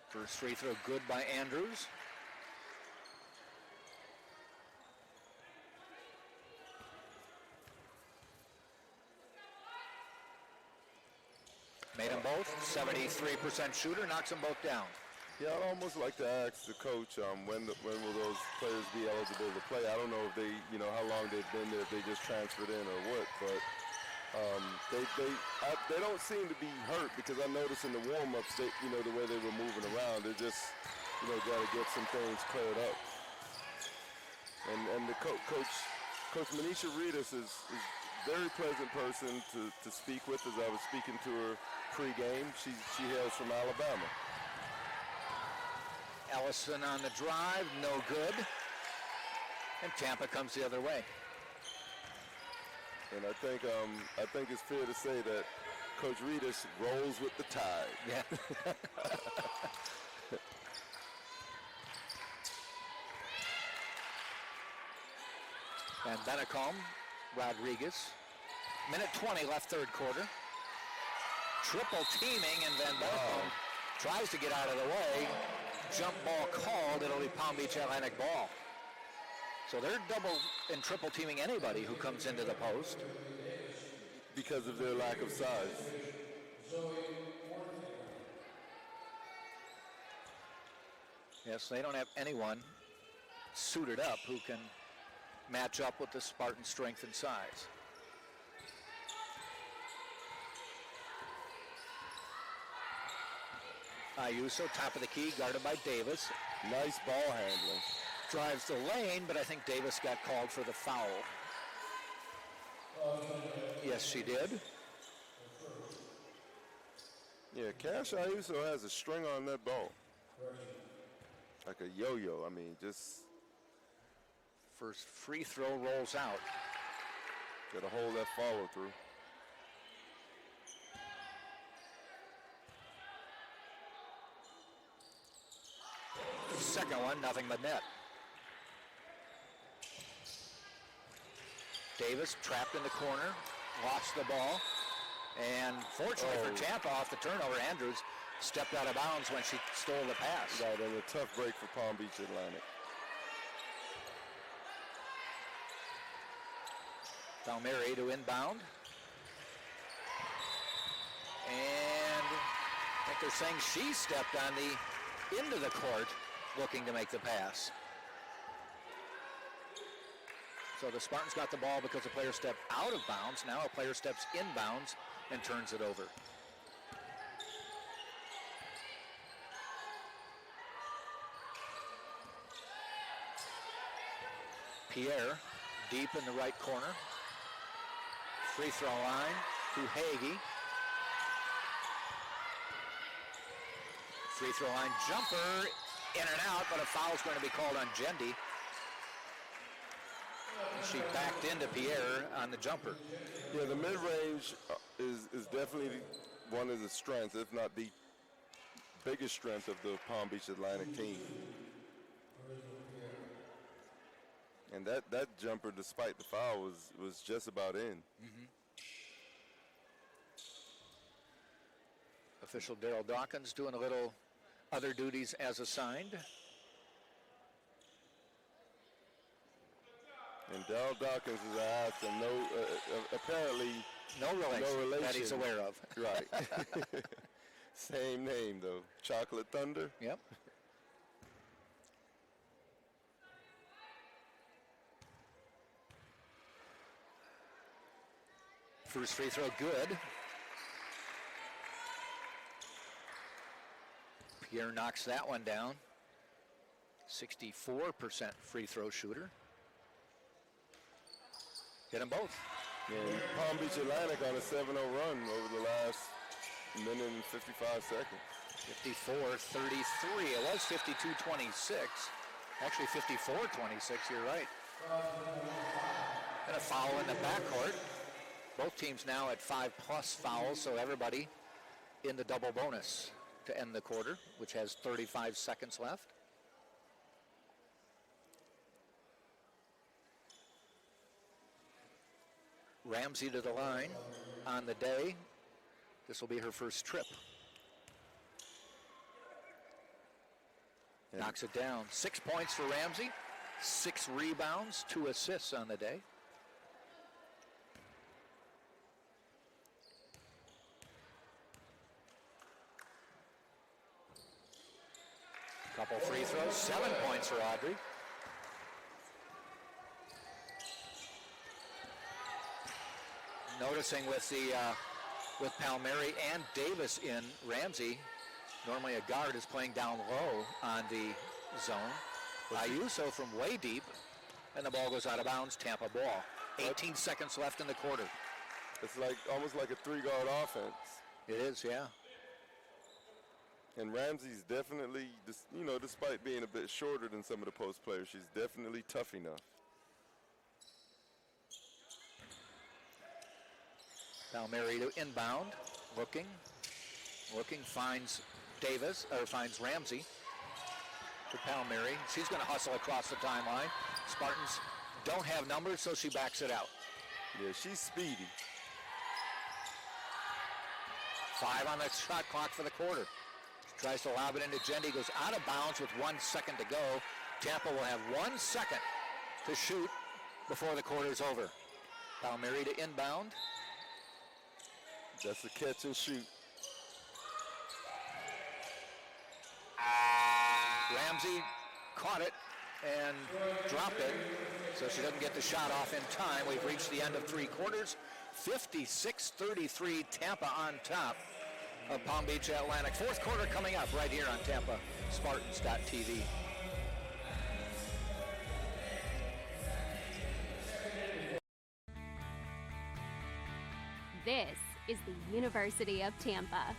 First free throw good by Andrews. Made them both. 73% shooter, knocks them both down. Yeah, I'd almost like to ask the coach when will those players be eligible to play. I don't know if they, how long they've been there, if they just transferred in or what, but they don't seem to be hurt because I noticed in the warm-ups, the way they were moving around, they just, got to get some things cleared up. And the Coach Manisha Reedus is a very pleasant person to speak with. As I was speaking to her pre-game, she hails from Alabama. Ellison on the drive, no good. And Tampa comes the other way. And I think it's fair to say that Coach Reedus rolls with the tide. Yeah. And Benacombe, Rodriguez. Minute 20 left third quarter. Triple teaming, and then Benacombe tries to get out of the way. Jump ball called. It'll be Palm Beach Atlantic ball. So they're double and triple teaming anybody who comes into the post. Because of their lack of size. Yes, they don't have anyone suited up who can match up with the Spartan strength and size. Ayuso, top of the key, guarded by Davis. Nice ball handling. Drives the lane, but I think Davis got called for the foul. Yes, she did. Yeah, Cash Ayuso has a string on that ball. Like a yo-yo, just... First free throw rolls out. Got to hold that follow through. Second one, nothing but net. Davis trapped in the corner, lost the ball, and fortunately for Tampa, off the turnover, Andrews stepped out of bounds when she stole the pass. Right, and a tough break for Palm Beach Atlantic. Palmieri to inbound. And I think they're saying she stepped on into the court looking to make the pass. So the Spartans got the ball because the player stepped out of bounds. Now a player steps inbounds and turns it over. Pierre, deep in the right corner. Free throw line to Hagee. Free throw line jumper, in and out, but a foul is going to be called on Jendi. She backed into Pierre on the jumper. Yeah, the mid-range is definitely one of the strengths, if not the biggest strength of the Palm Beach Atlantic team. And that jumper, despite the foul, was just about in. Mm-hmm. Official Daryl Dawkins doing a little other duties as assigned. And Daryl Dawkins, as I asked him, apparently No relation, No relation. that he's aware of. Right. Same name, though. Chocolate Thunder. Yep. First free throw, good. Pierre knocks that one down. 64% free throw shooter. Hit them both. Yeah, Palm Beach Atlantic on a 7-0 run over the last minute and 55 seconds. 54-33. It was 52-26. Actually 54-26, you're right. And a foul in the backcourt. Both teams now at 5+ fouls, so everybody in the double bonus to end the quarter, which has 35 seconds left. Ramsey to the line on the day. This will be her first trip. Knocks it down. 6 points for Ramsey, 6 rebounds, 2 assists on the day. Couple free throws, 7 points for Audrey. Noticing with Palmieri and Davis in, Ramsey, normally a guard, is playing down low on the zone. Ayuso from way deep, and the ball goes out of bounds. Tampa ball. 18 seconds left in the quarter. It's like almost like a 3-guard offense. It is, yeah. And Ramsey's definitely, despite being a bit shorter than some of the post players, she's definitely tough enough. Palmieri to inbound, looking, finds Davis, or finds Ramsey to Palmieri. She's going to hustle across the timeline. Spartans don't have numbers, so she backs it out. Yeah, she's speedy. 5 on the shot clock for the quarter. Tries to lob it into Jendi, goes out of bounds with 1 second to go. Tampa will have 1 second to shoot before the quarter's over. Palmieri to inbound. That's a catch and shoot. Ramsey caught it and dropped it, so she doesn't get the shot off in time. We've reached the end of 3 quarters. 56-33, Tampa on top of Palm Beach Atlantic. 4th quarter coming up right here on Tampa Spartans.tv. This is the University of Tampa.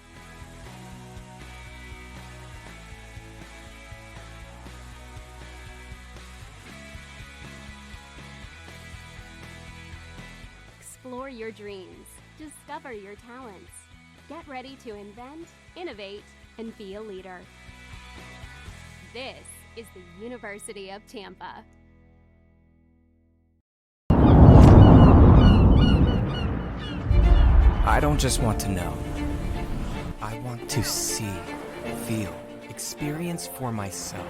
Explore your dreams. Discover your talents. Get ready to invent, innovate, and be a leader. This is the University of Tampa. I don't just want to know. I want to see, feel, experience for myself.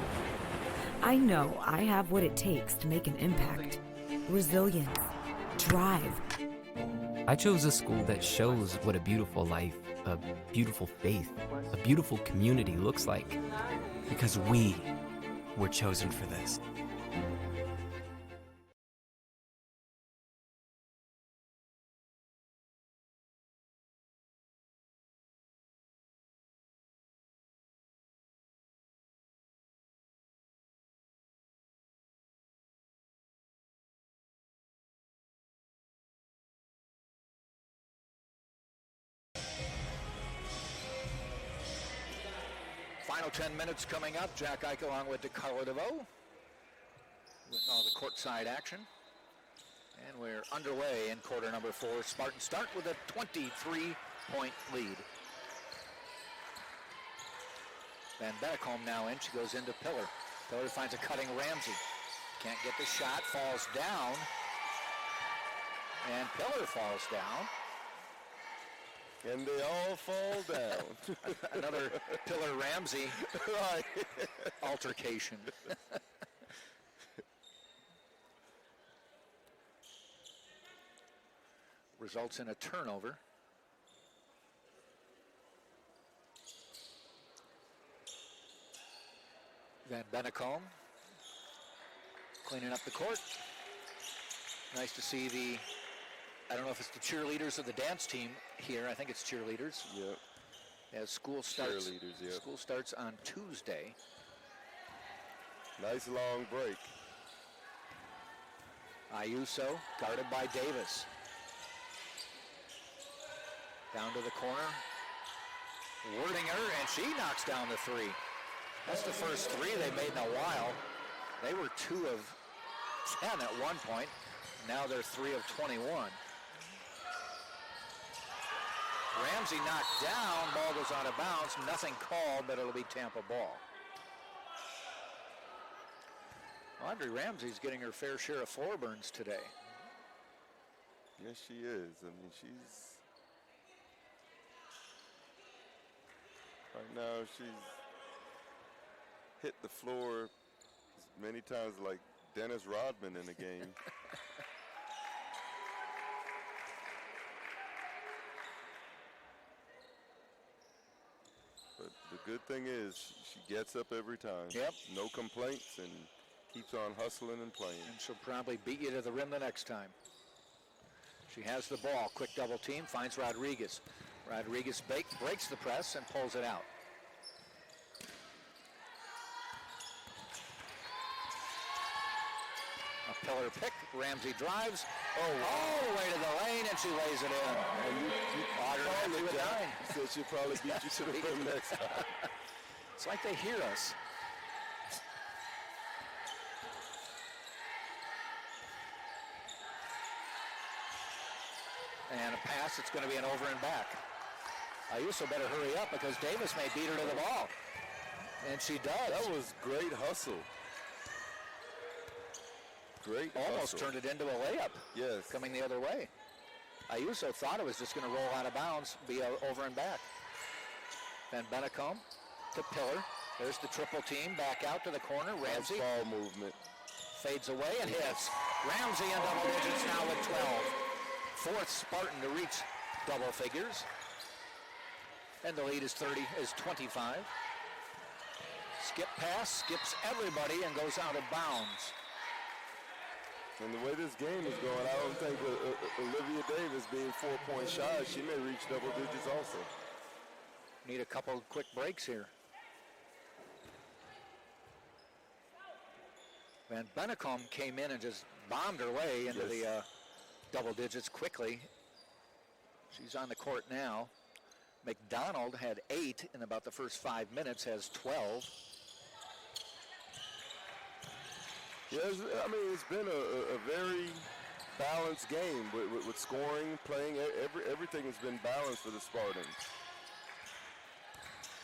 I know I have what it takes to make an impact. Resilience, drive. I chose a school that shows what a beautiful life, a beautiful faith, a beautiful community looks like. Because we were chosen for this. Final 10 minutes coming up. Jack Ike along with DeCarlo DeVoe with all the courtside action. And we're underway in quarter number 4. Spartans start with a 23-point lead. Van Benekom now in. She goes into Pillar. Pillar finds a cutting Ramsey. Can't get the shot. Falls down. And Pillar falls down. And they all fall down. Another Pillar Ramsey Right. altercation. results in a turnover. Van Bennekom cleaning up the court. Nice to see I don't know if it's the cheerleaders or the dance team here. I think it's cheerleaders. Yep. As school starts. Cheerleaders, yep. School starts on Tuesday. Nice long break. Ayuso guarded by Davis. Down to the corner. Wordinger, and she knocks down the three. That's the first three they made in a while. They were 2 of 10 at one point. Now they're 3 of 21. Ramsey knocked down. Ball goes out of bounds. Nothing called, but it'll be Tampa ball. Audrey Ramsey's getting her fair share of floor burns today. Yes, she is. I mean, she's... Right now, she's hit the floor as many times like Dennis Rodman in a game. But the good thing is she gets up every time. Yep. No complaints and keeps on hustling and playing. And she'll probably beat you to the rim the next time. She has the ball. Quick double team. Finds Rodriguez. Rodriguez breaks the press and pulls it out. A pillar pick. Ramsey drives. All the way to the lane, and she lays it in. And you Audrey called with it, Jack. 9. Said she'll probably beat you to the rim next time. It's like they hear us. And a pass, it's going to be an over and back. Ayuso better hurry up because Davis may beat her to the ball. And she does. That was great hustle. Great Almost hustle. turned it into a layup. Yes. Coming the other way. Ayuso thought it was just going to roll out of bounds, be over and back. Van Bennekom to Pillar. There's the triple team. Back out to the corner. Ramsey. Nice ball movement. Fades away and hits. Ramsey in double digits now with 12. Fourth Spartan to reach double figures. And the lead is 25. Skip pass, skips everybody and goes out of bounds. And the way this game is going, I don't think Olivia Davis being 4-point shy, she may reach double digits also. Need a couple quick breaks here. Van Bennekom came in and just bombed her way into the double digits quickly. She's on the court now. McDonald had 8 in about the first 5 minutes, has 12. Yes, I mean, it's been a very balanced game with scoring, playing. Everything has been balanced for the Spartans.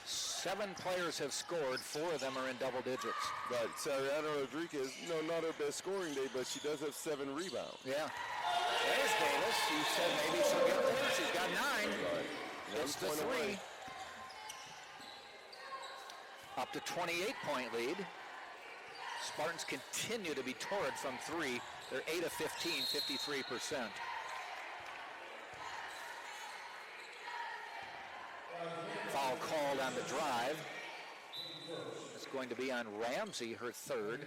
7 players have scored. 4 of them are in double digits. Right, Sariana Rodriguez, not her best scoring day, but she does have 7 rebounds. Yeah. There's Davis. You said maybe she'll get there. She's got 9. Right. Hits the 3. Away. Up to 28-point lead. Spartans continue to be torrid from 3. They're 8 of 15, 53%. Foul called on the drive. It's going to be on Ramsey, her 3rd.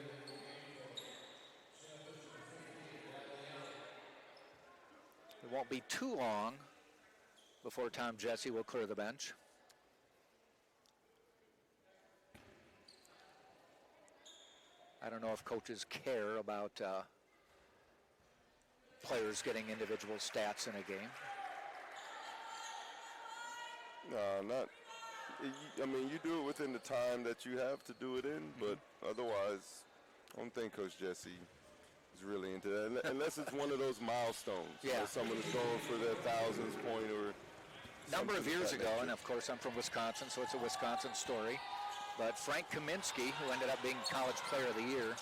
It won't be too long before Tom Jesse will clear the bench. I don't know if coaches care about players getting individual stats in a game. No, not. I mean, you do it within the time that you have to do it in, but otherwise, I don't think Coach Jesse is really into that, unless it's one of those milestones. Yeah. Where someone is going for their 1000th point or. Number of years ago, nature. and of course I'm from Wisconsin, so it's a Wisconsin story. But Frank Kaminsky, who ended up being College Player of the Year.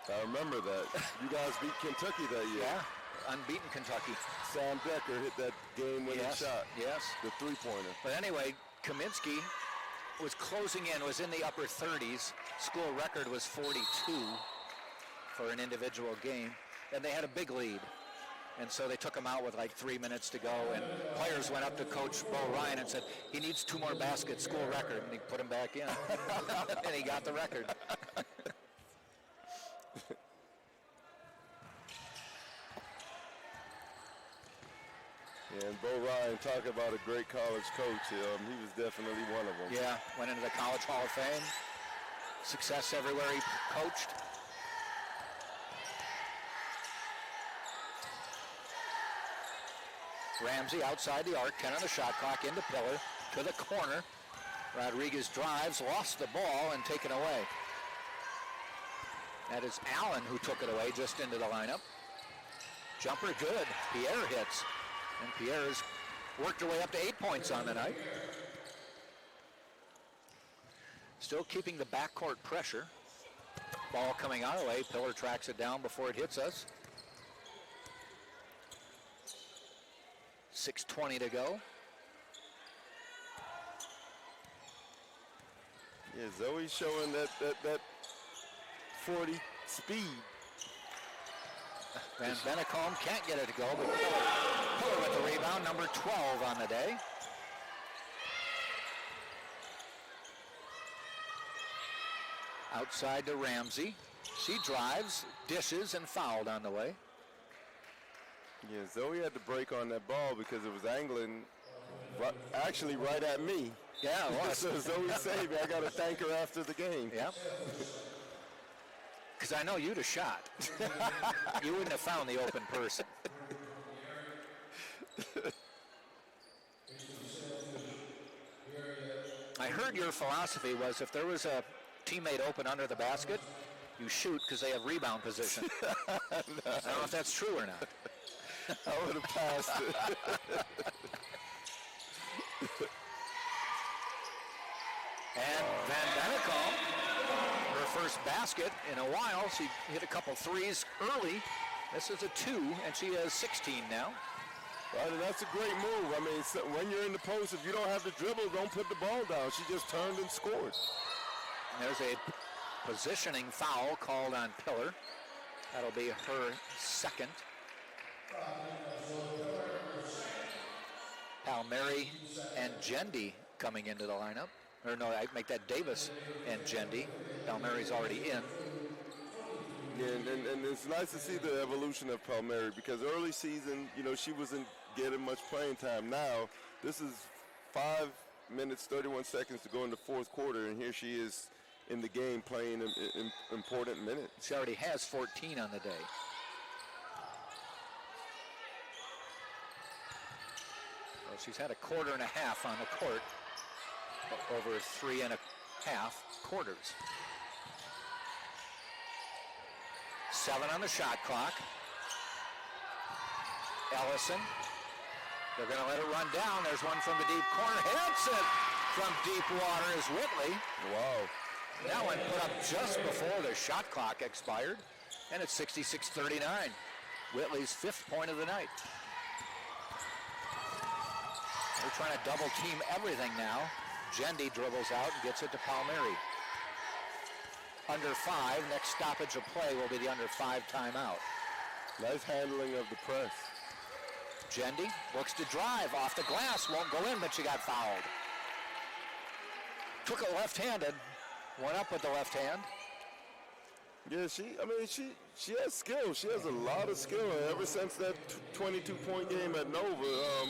I remember that. You guys beat Kentucky that year. Yeah, unbeaten Kentucky. Sam Decker hit that game-winning shot. Yes. The three-pointer. But anyway, Kaminsky was closing in, was in the upper 30s. School record was 42 for an individual game. And they had a big lead. And so they took him out with like 3 minutes to go, and players went up to Coach Bo Ryan and said, he needs 2 more baskets, school record, and he put him back in. And he got the record. Yeah, and Bo Ryan, talk about a great college coach. He was definitely one of them. Yeah, went into the College Hall of Fame. Success everywhere he coached. Ramsey outside the arc, 10 on the shot clock, into Pillar, to the corner. Rodriguez drives, lost the ball, and taken away. That is Allen who took it away just into the lineup. Jumper good. Pierre hits. And Pierre has worked her way up to 8 points on the night. Still keeping the backcourt pressure. Ball coming our way. Pillar tracks it down before it hits us. 6:20 to go. Yeah, Zoe's showing that 40 speed. Van Bennekom can't get it to go, but Pillar with the rebound, number 12 on the day. Outside to Ramsey. She drives, dishes, and fouled on the way. Yeah, Zoe had to break on that ball because it was angling actually right at me. Yeah, it was. So Zoe saved me. I got to thank her after the game. Yeah. Because I know you'd have shot. You wouldn't have found the open person. I heard your philosophy was if there was a teammate open under the basket, you shoot because they have rebound position. No. I don't know if that's true or not. I would have passed it. And Van Bennekom, her first basket in a while. She hit a couple threes early. This is a 2, and she has 16 now. Right, and that's a great move. I mean, so when you're in the post, if you don't have the dribble, don't put the ball down. She just turned and scored. And there's a positioning foul called on Pillar. That'll be her second. Palmieri and Gendy coming into the lineup. Or no, I make that Davis and Gendy. Palmieri's already in. Yeah, and it's nice to see the evolution of Palmieri because early season, you know, she wasn't getting much playing time. Now, this is 5 minutes, 31 seconds to go in the fourth quarter, and here she is in the game playing in important minutes. She already has 14 on the day. Well, she's had a quarter and a half on the court over 3.5 quarters. 7 on the shot clock. Ellison. They're going to let it run down. There's one from the deep corner. Hits it from deep water is Whitley. Wow. That one put up just before the shot clock expired, and it's 66-39. Whitley's 5th point of the night. They're trying to double team everything now. Gendy dribbles out and gets it to Palmieri. Under 5, next stoppage of play will be the under 5 timeout. Nice handling of the press. Gendy looks to drive off the glass, won't go in, but she got fouled. Took it left-handed, went up with the left hand. Yeah, she has skill. She has a lot of skill. And ever since that 22-point game at Nova,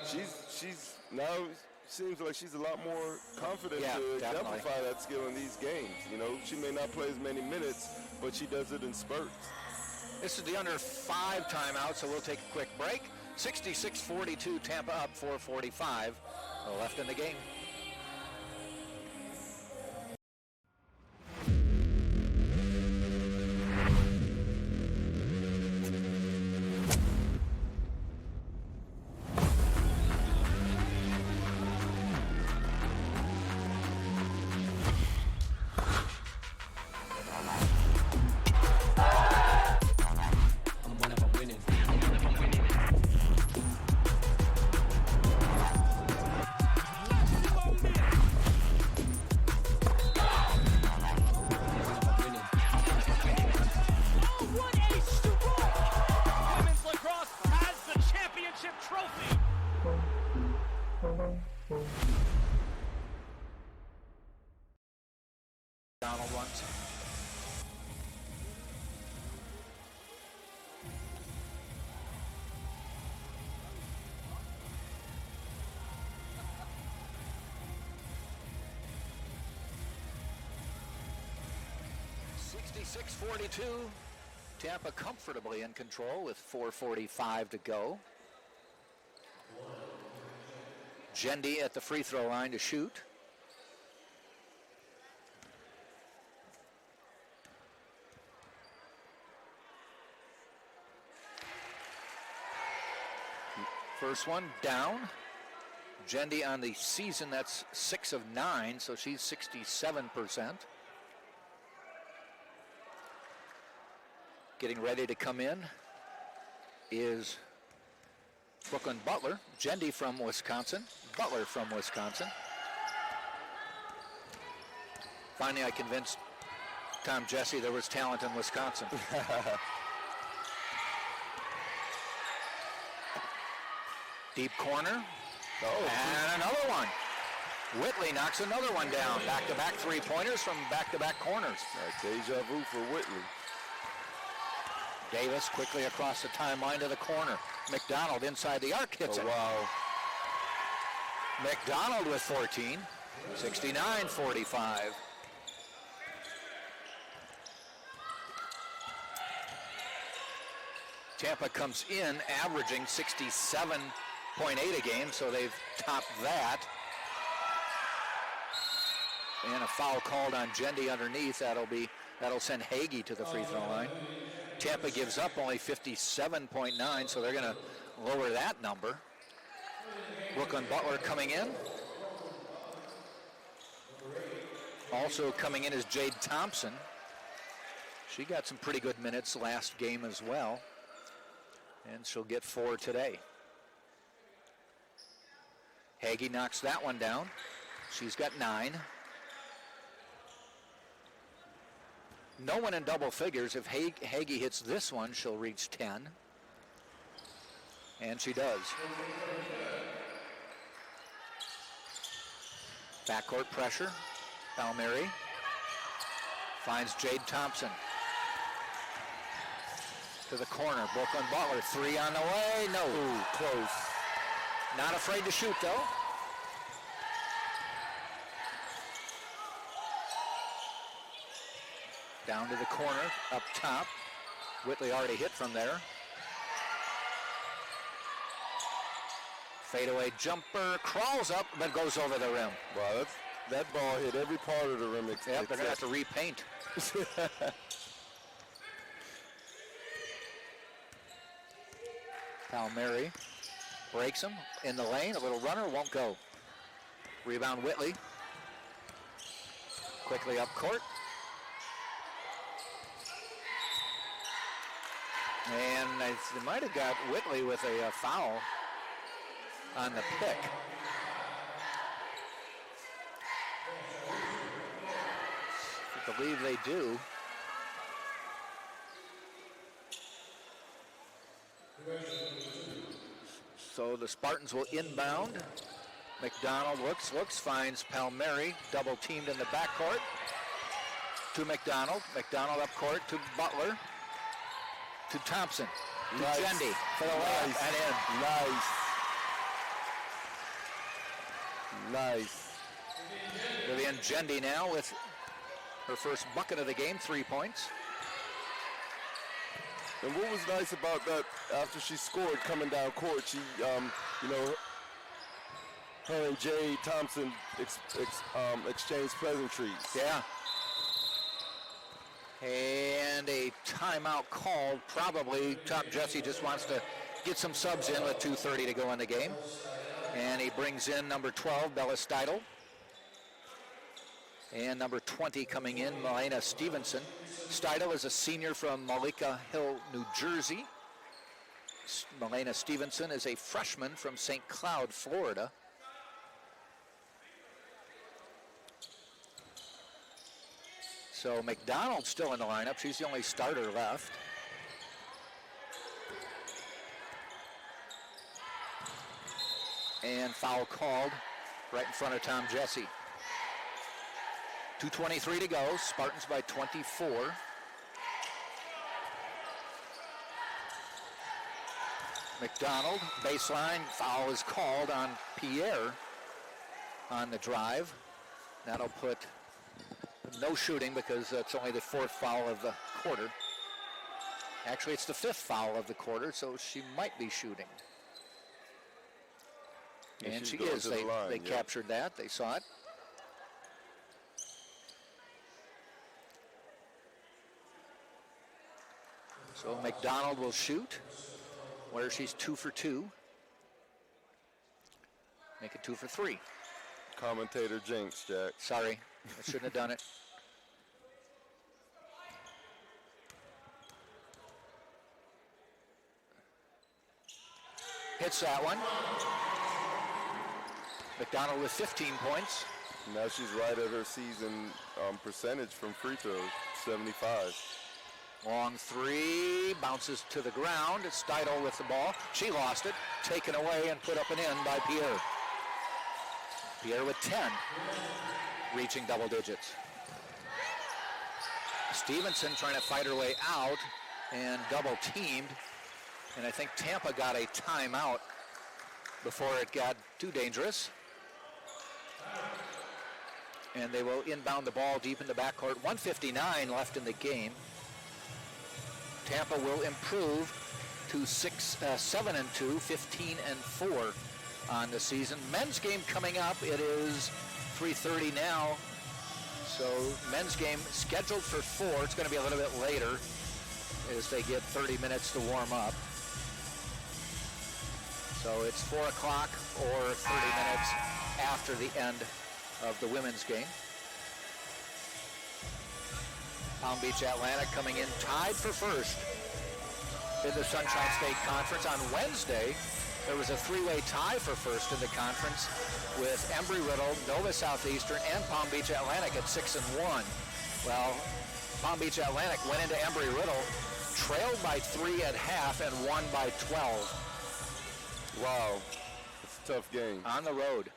she's now seems like she's a lot more confident to exemplify that skill in these games. You know, she may not play as many minutes, but she does it in spurts. This is the under 5 timeout, so we'll take a quick break. 66-42, Tampa up 4:45 left in the game. 66-42. Tampa comfortably in control with 4:45 to go. Gendy at the free throw line to shoot. First one down. Gendy on the season, that's 6 of 9, so she's 67%. Getting ready to come in is Brooklyn Butler. Gendy from Wisconsin, Butler from Wisconsin. Finally, I convinced Tom Jesse there was talent in Wisconsin. Deep corner. And another one. Whitley knocks another one down. Back-to-back three-pointers from back-to-back corners. Deja vu for Whitley. Davis quickly across the timeline to the corner. McDonald inside the arc hits it. Wow. McDonald with 14. 69-45. Tampa comes in averaging 67.8 a game, so they've topped that. And a foul called on Gendy underneath. That'll send Hagee to the free throw line. Tampa gives up only 57.9, so they're going to lower that number. Brooklyn Butler coming in. Also coming in is Jade Thompson. She got some pretty good minutes last game as well, and she'll get 4 today. Hagee knocks that one down. She's got 9. No one in double figures. If Hagee hits this one, she'll reach 10. And she does. Backcourt pressure. Palmieri finds Jade Thompson. To the corner. Brooklyn Butler. 3 on the way. No. Ooh, close. Not afraid to shoot, though. Down to the corner, up top. Whitley already hit from there. Fadeaway jumper, crawls up, but goes over the rim. Wow, that ball hit every part of the rim. Yep, they're going to have to repaint. Palmieri breaks him in the lane. A little runner, won't go. Rebound Whitley. Quickly up court. And they might have got Whitley with a foul on the pick. I believe they do. So the Spartans will inbound. McDonald looks, finds Palmieri, double teamed in the backcourt. To McDonald. McDonald up court to Butler. To Thompson. To Nice. Gendy. For the layup and in. Nice. Vivian Gendy now with her first bucket of the game, 3 points. And what was nice about that, after she scored coming down court, she, her and Jade Thompson exchanged pleasantries. Yeah. And a timeout called. Probably Tom Jesse just wants to get some subs in with 2:30 to go in the game. And he brings in number 12, Bella Steidel. And number 20 coming in, Milena Stevenson. Steidel is a senior from Malika Hill, New Jersey. Milena Stevenson is a freshman from St. Cloud, Florida. So McDonald's still in the lineup. She's the only starter left. And foul called right in front of Tom Jesse. 2:23 to go. Spartans by 24. McDonald, baseline, foul is called on Pierre on the drive. That'll put No shooting because it's only the 4th foul of the quarter. Actually, it's the 5th foul of the quarter, so she might be shooting. And she is. They captured that. They saw it. So McDonald will shoot, where she's 2 for 2. Make it 2 for 3. Commentator jinx, Jack. Sorry, I shouldn't have done it. Hits that one. McDonald with 15 points. Now she's right at her season percentage from free throws, 75. Long three, bounces to the ground. It's Steidel with the ball. She lost it, taken away and put up and in by Pierre. Pierre with 10, reaching double digits. Stevenson trying to fight her way out and double teamed. And I think Tampa got a timeout before it got too dangerous. And they will inbound the ball deep in the backcourt. 1:59 left in the game. Tampa will improve to 7-2, 15-4 on the season. Men's game coming up. It is 3:30 now. So men's game scheduled for 4. It's going to be a little bit later as they get 30 minutes to warm up. So it's 4 o'clock or 30 minutes after the end of the women's game. Palm Beach Atlantic coming in tied for first in the Sunshine State Conference. On Wednesday, there was a 3-way tie for first in the conference with Embry-Riddle, Nova Southeastern, and Palm Beach Atlantic at 6-1. Well, Palm Beach Atlantic went into Embry-Riddle, trailed by 3 at half, and won by 12. Wow, it's a tough game. On the road.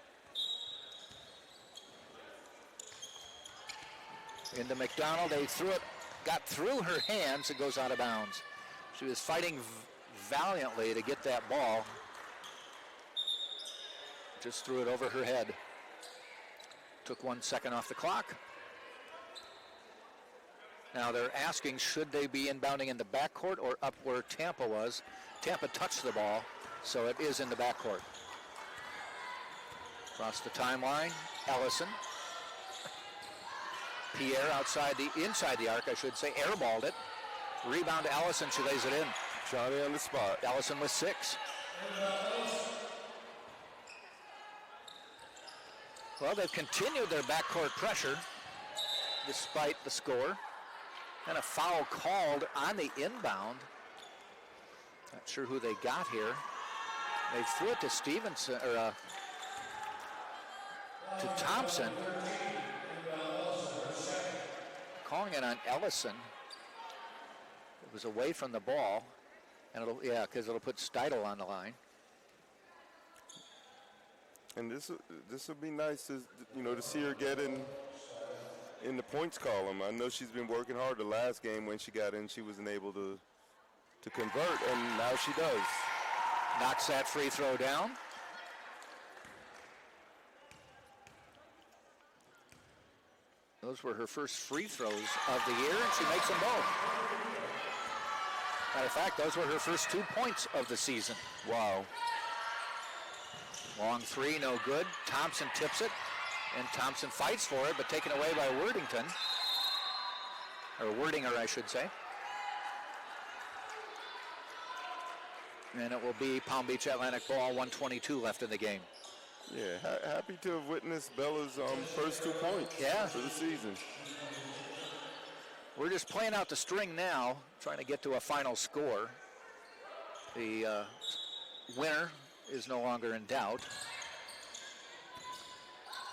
Into McDonald, they threw it, got through her hands, it goes out of bounds. She was fighting valiantly to get that ball. Just threw it over her head. Took 1 second off the clock. Now they're asking, should they be inbounding in the backcourt or up where Tampa was? Tampa touched the ball, so it is in the backcourt. Across the timeline, Ellison. Pierre inside the arc, I should say, airballed it. Rebound to Ellison, she lays it in. Johnny on the spot. Ellison with 6. Well, they've continued their backcourt pressure despite the score. And a foul called on the inbound. Not sure who they got here. They threw it to Stevenson, or to Thompson. Calling it on Ellison. It was away from the ball, and because it'll put Steidel on the line. And this will be nice to see her get in the points column. I know she's been working hard. The last game when she got in, she wasn't able to convert, and now she does. Knocks that free throw down. Those were her first free throws of the year, and she makes them both. Matter of fact, those were her first 2 points of the season. Wow. Long three, no good. Thompson tips it, and Thompson fights for it, but taken away by Worthington. Or Wordinger, I should say. And it will be Palm Beach Atlantic ball, 1:22 left in the game. Yeah, happy to have witnessed Bella's first 2 points for the season. We're just playing out the string now, trying to get to a final score. The winner is no longer in doubt.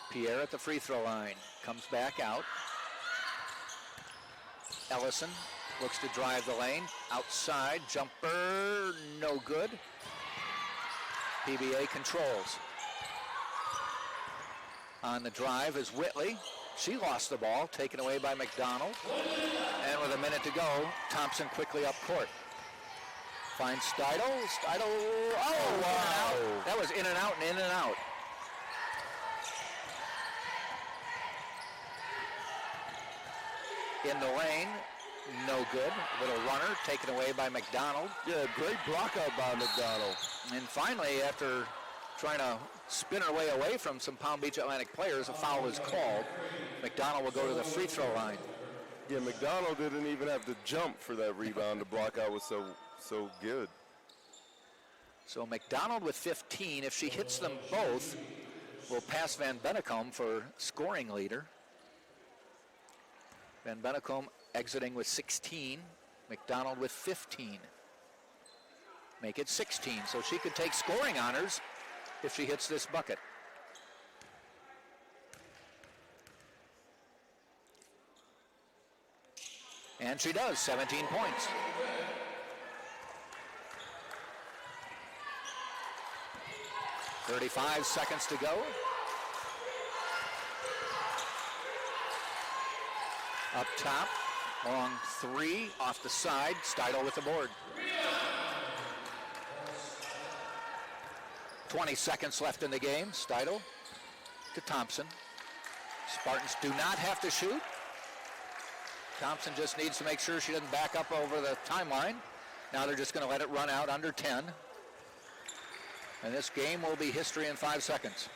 Pierre at the free throw line, comes back out. Ellison looks to drive the lane, outside, jumper, no good. PBA controls. On the drive is Whitley. She lost the ball, taken away by McDonald. And with a minute to go, Thompson quickly up court. Finds Steidel. Oh, wow. That was in and out and in and out. in the lane. No good. Little runner taken away by McDonald. Yeah, great block out by McDonald. And finally, after trying to spin her way away from some Palm Beach Atlantic players, a foul is called. McDonald will go to the free throw line. Yeah, McDonald didn't even have to jump for that rebound. The block out was so good. So McDonald with 15. If she hits them both, will pass Van Bennekom for scoring leader. Van Bennekom exiting with 16. McDonald with 15. Make it 16, so she could take scoring honors if she hits this bucket. And she does, 17 points. .35 seconds to go. Up top, long three, off the side, Steidl with the board. 20 seconds left in the game. Steidl to Thompson. Spartans do not have to shoot. Thompson just needs to make sure she doesn't back up over the timeline. Now they're just going to let it run out under 10. And this game will be history in 5 seconds.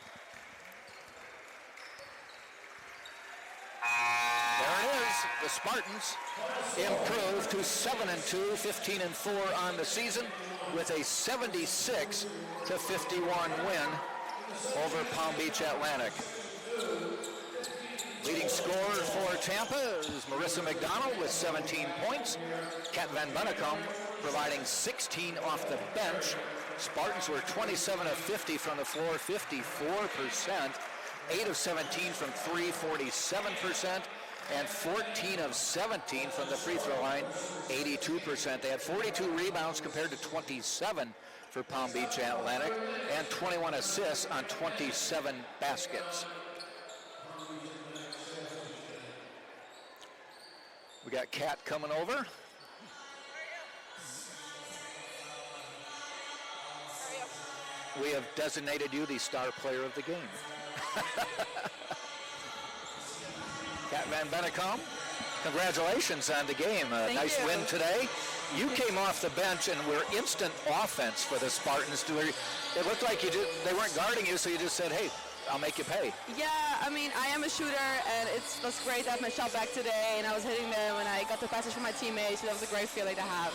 There it is. The Spartans improve to 7-2, 15-4 on the season with a 76-51 win over Palm Beach Atlantic. Leading scorer for Tampa is Marissa McDonald with 17 points. Kat Van Bennekom providing 16 off the bench. Spartans were 27 of 50 from the floor, 54%. 8 of 17 from 3, 47%. And 14 of 17 from the free throw line, 82%. They had 42 rebounds compared to 27 for Palm Beach Atlantic and 21 assists on 27 baskets. We got Kat coming over. We have designated you the star player of the game. Kat Van Bennekom, congratulations on the game. Nice win today. You came off the bench and were instant offense for the Spartans. It looked like they weren't guarding you, so you just said, hey, I'll make you pay. Yeah, I mean, I am a shooter, and that's great to have my shot back today, and I was hitting them, and I got the passes from my teammates, so that was a great feeling to have.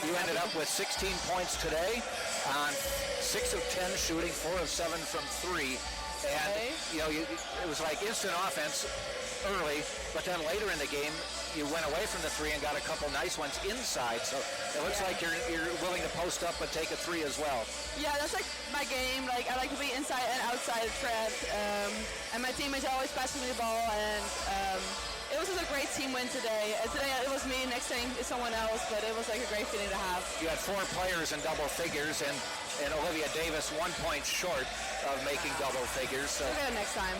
You ended up with 16 points today on 6 of 10 shooting, 4 of 7 from 3. And, it was like instant offense early, but then later in the game, you went away from the 3 and got a couple nice ones inside. So it looks like you're willing to post up and take a 3 as well. Yeah, that's like my game. Like, I like to be inside and outside the trap. And my teammates are always passing me the ball. And it was just a great team win today. Today it was me, next time is someone else, but it was like a great feeling to have. You had 4 players in double figures, and Olivia Davis 1 point short of making double figures. So we'll get it next time.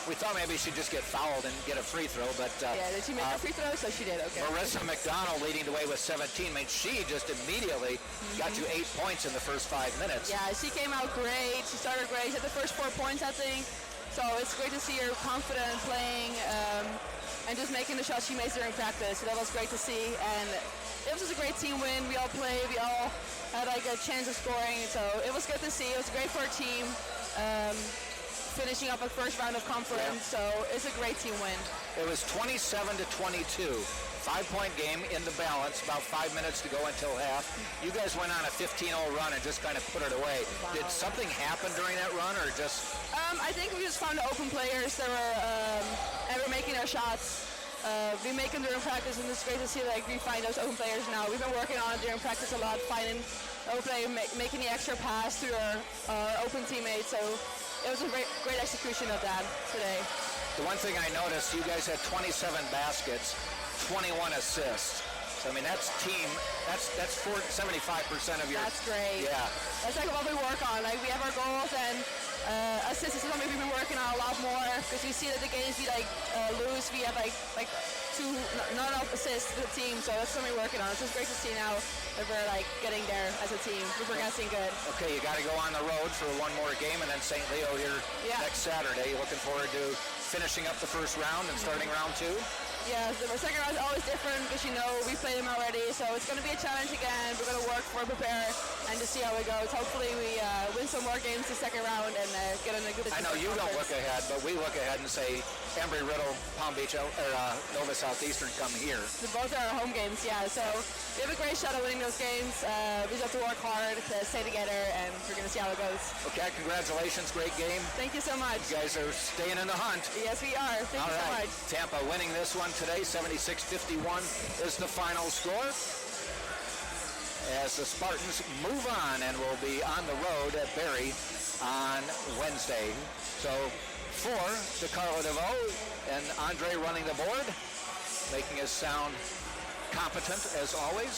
We thought maybe she'd just get fouled and get a free throw, but did she make a free throw? So she did. Okay. Marissa McDonald leading the way with 17. I mean, she just immediately got you 8 points in the first 5 minutes. Yeah, she came out great. She started great. She had the first 4 points, I think. So it's great to see her confident playing and just making the shots she makes during practice. So that was great to see. And it was just a great team win. We all played. We all had like a chance of scoring. So it was good to see. It was great for our team. Finishing up a first round of conference. So it's a great team win. It was 27-22. 5-point game in the balance, about 5 minutes to go until half. You guys went on a 15-0 run and just kind of put it away. Wow. Did something happen during that run, or just? I think we just found the open players that were making their shots. We make them during practice, and it's great to see like we find those open players now. We've been working on it during practice a lot, finding open player, making the extra pass to our open teammates. So it was a great execution of that today. The one thing I noticed, you guys had 27 baskets. 21 assists. So, I mean, that's 75% of your... That's great. Yeah. That's like what we work on. Like, we have our goals, and assists is something we've been working on a lot more, because we see that the games we lose, we have like 2 not assists to the team, so that's something we're working on. It's just great to see now that we're like getting there as a team. We're progressing good. Okay, you got to go on the road for one more game, and then St. Leo here next Saturday. You looking forward to finishing up the first round and starting round 2? Yeah, the second round is always different because we played them already, so it's going to be a challenge again. We're going to work for prepare and just see how it goes. Hopefully we win some more games the second round and get in a good. I know you don't look ahead, but we look ahead and say Embry-Riddle, Palm Beach, or Nova Southeastern come here. Both are our home games, yeah. So we have a great shot at winning those games. We just have to work hard to stay together, and we're going to see how it goes. Okay, congratulations, great game. Thank you so much. You guys are staying in the hunt. Yes, we are. Thank you so much. Tampa winning this one today, 76-51 is the final score. As the Spartans move on and will be on the road at Barrie on Wednesday. So for DeCarlo DeVoe and Andre running the board, making us sound competent as always.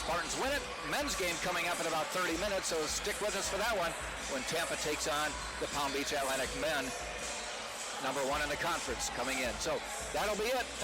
Spartans win it. Men's game coming up in about 30 minutes, so stick with us for that one when Tampa takes on the Palm Beach Atlantic men, #1 in the conference coming in. So that'll be it. Thanks.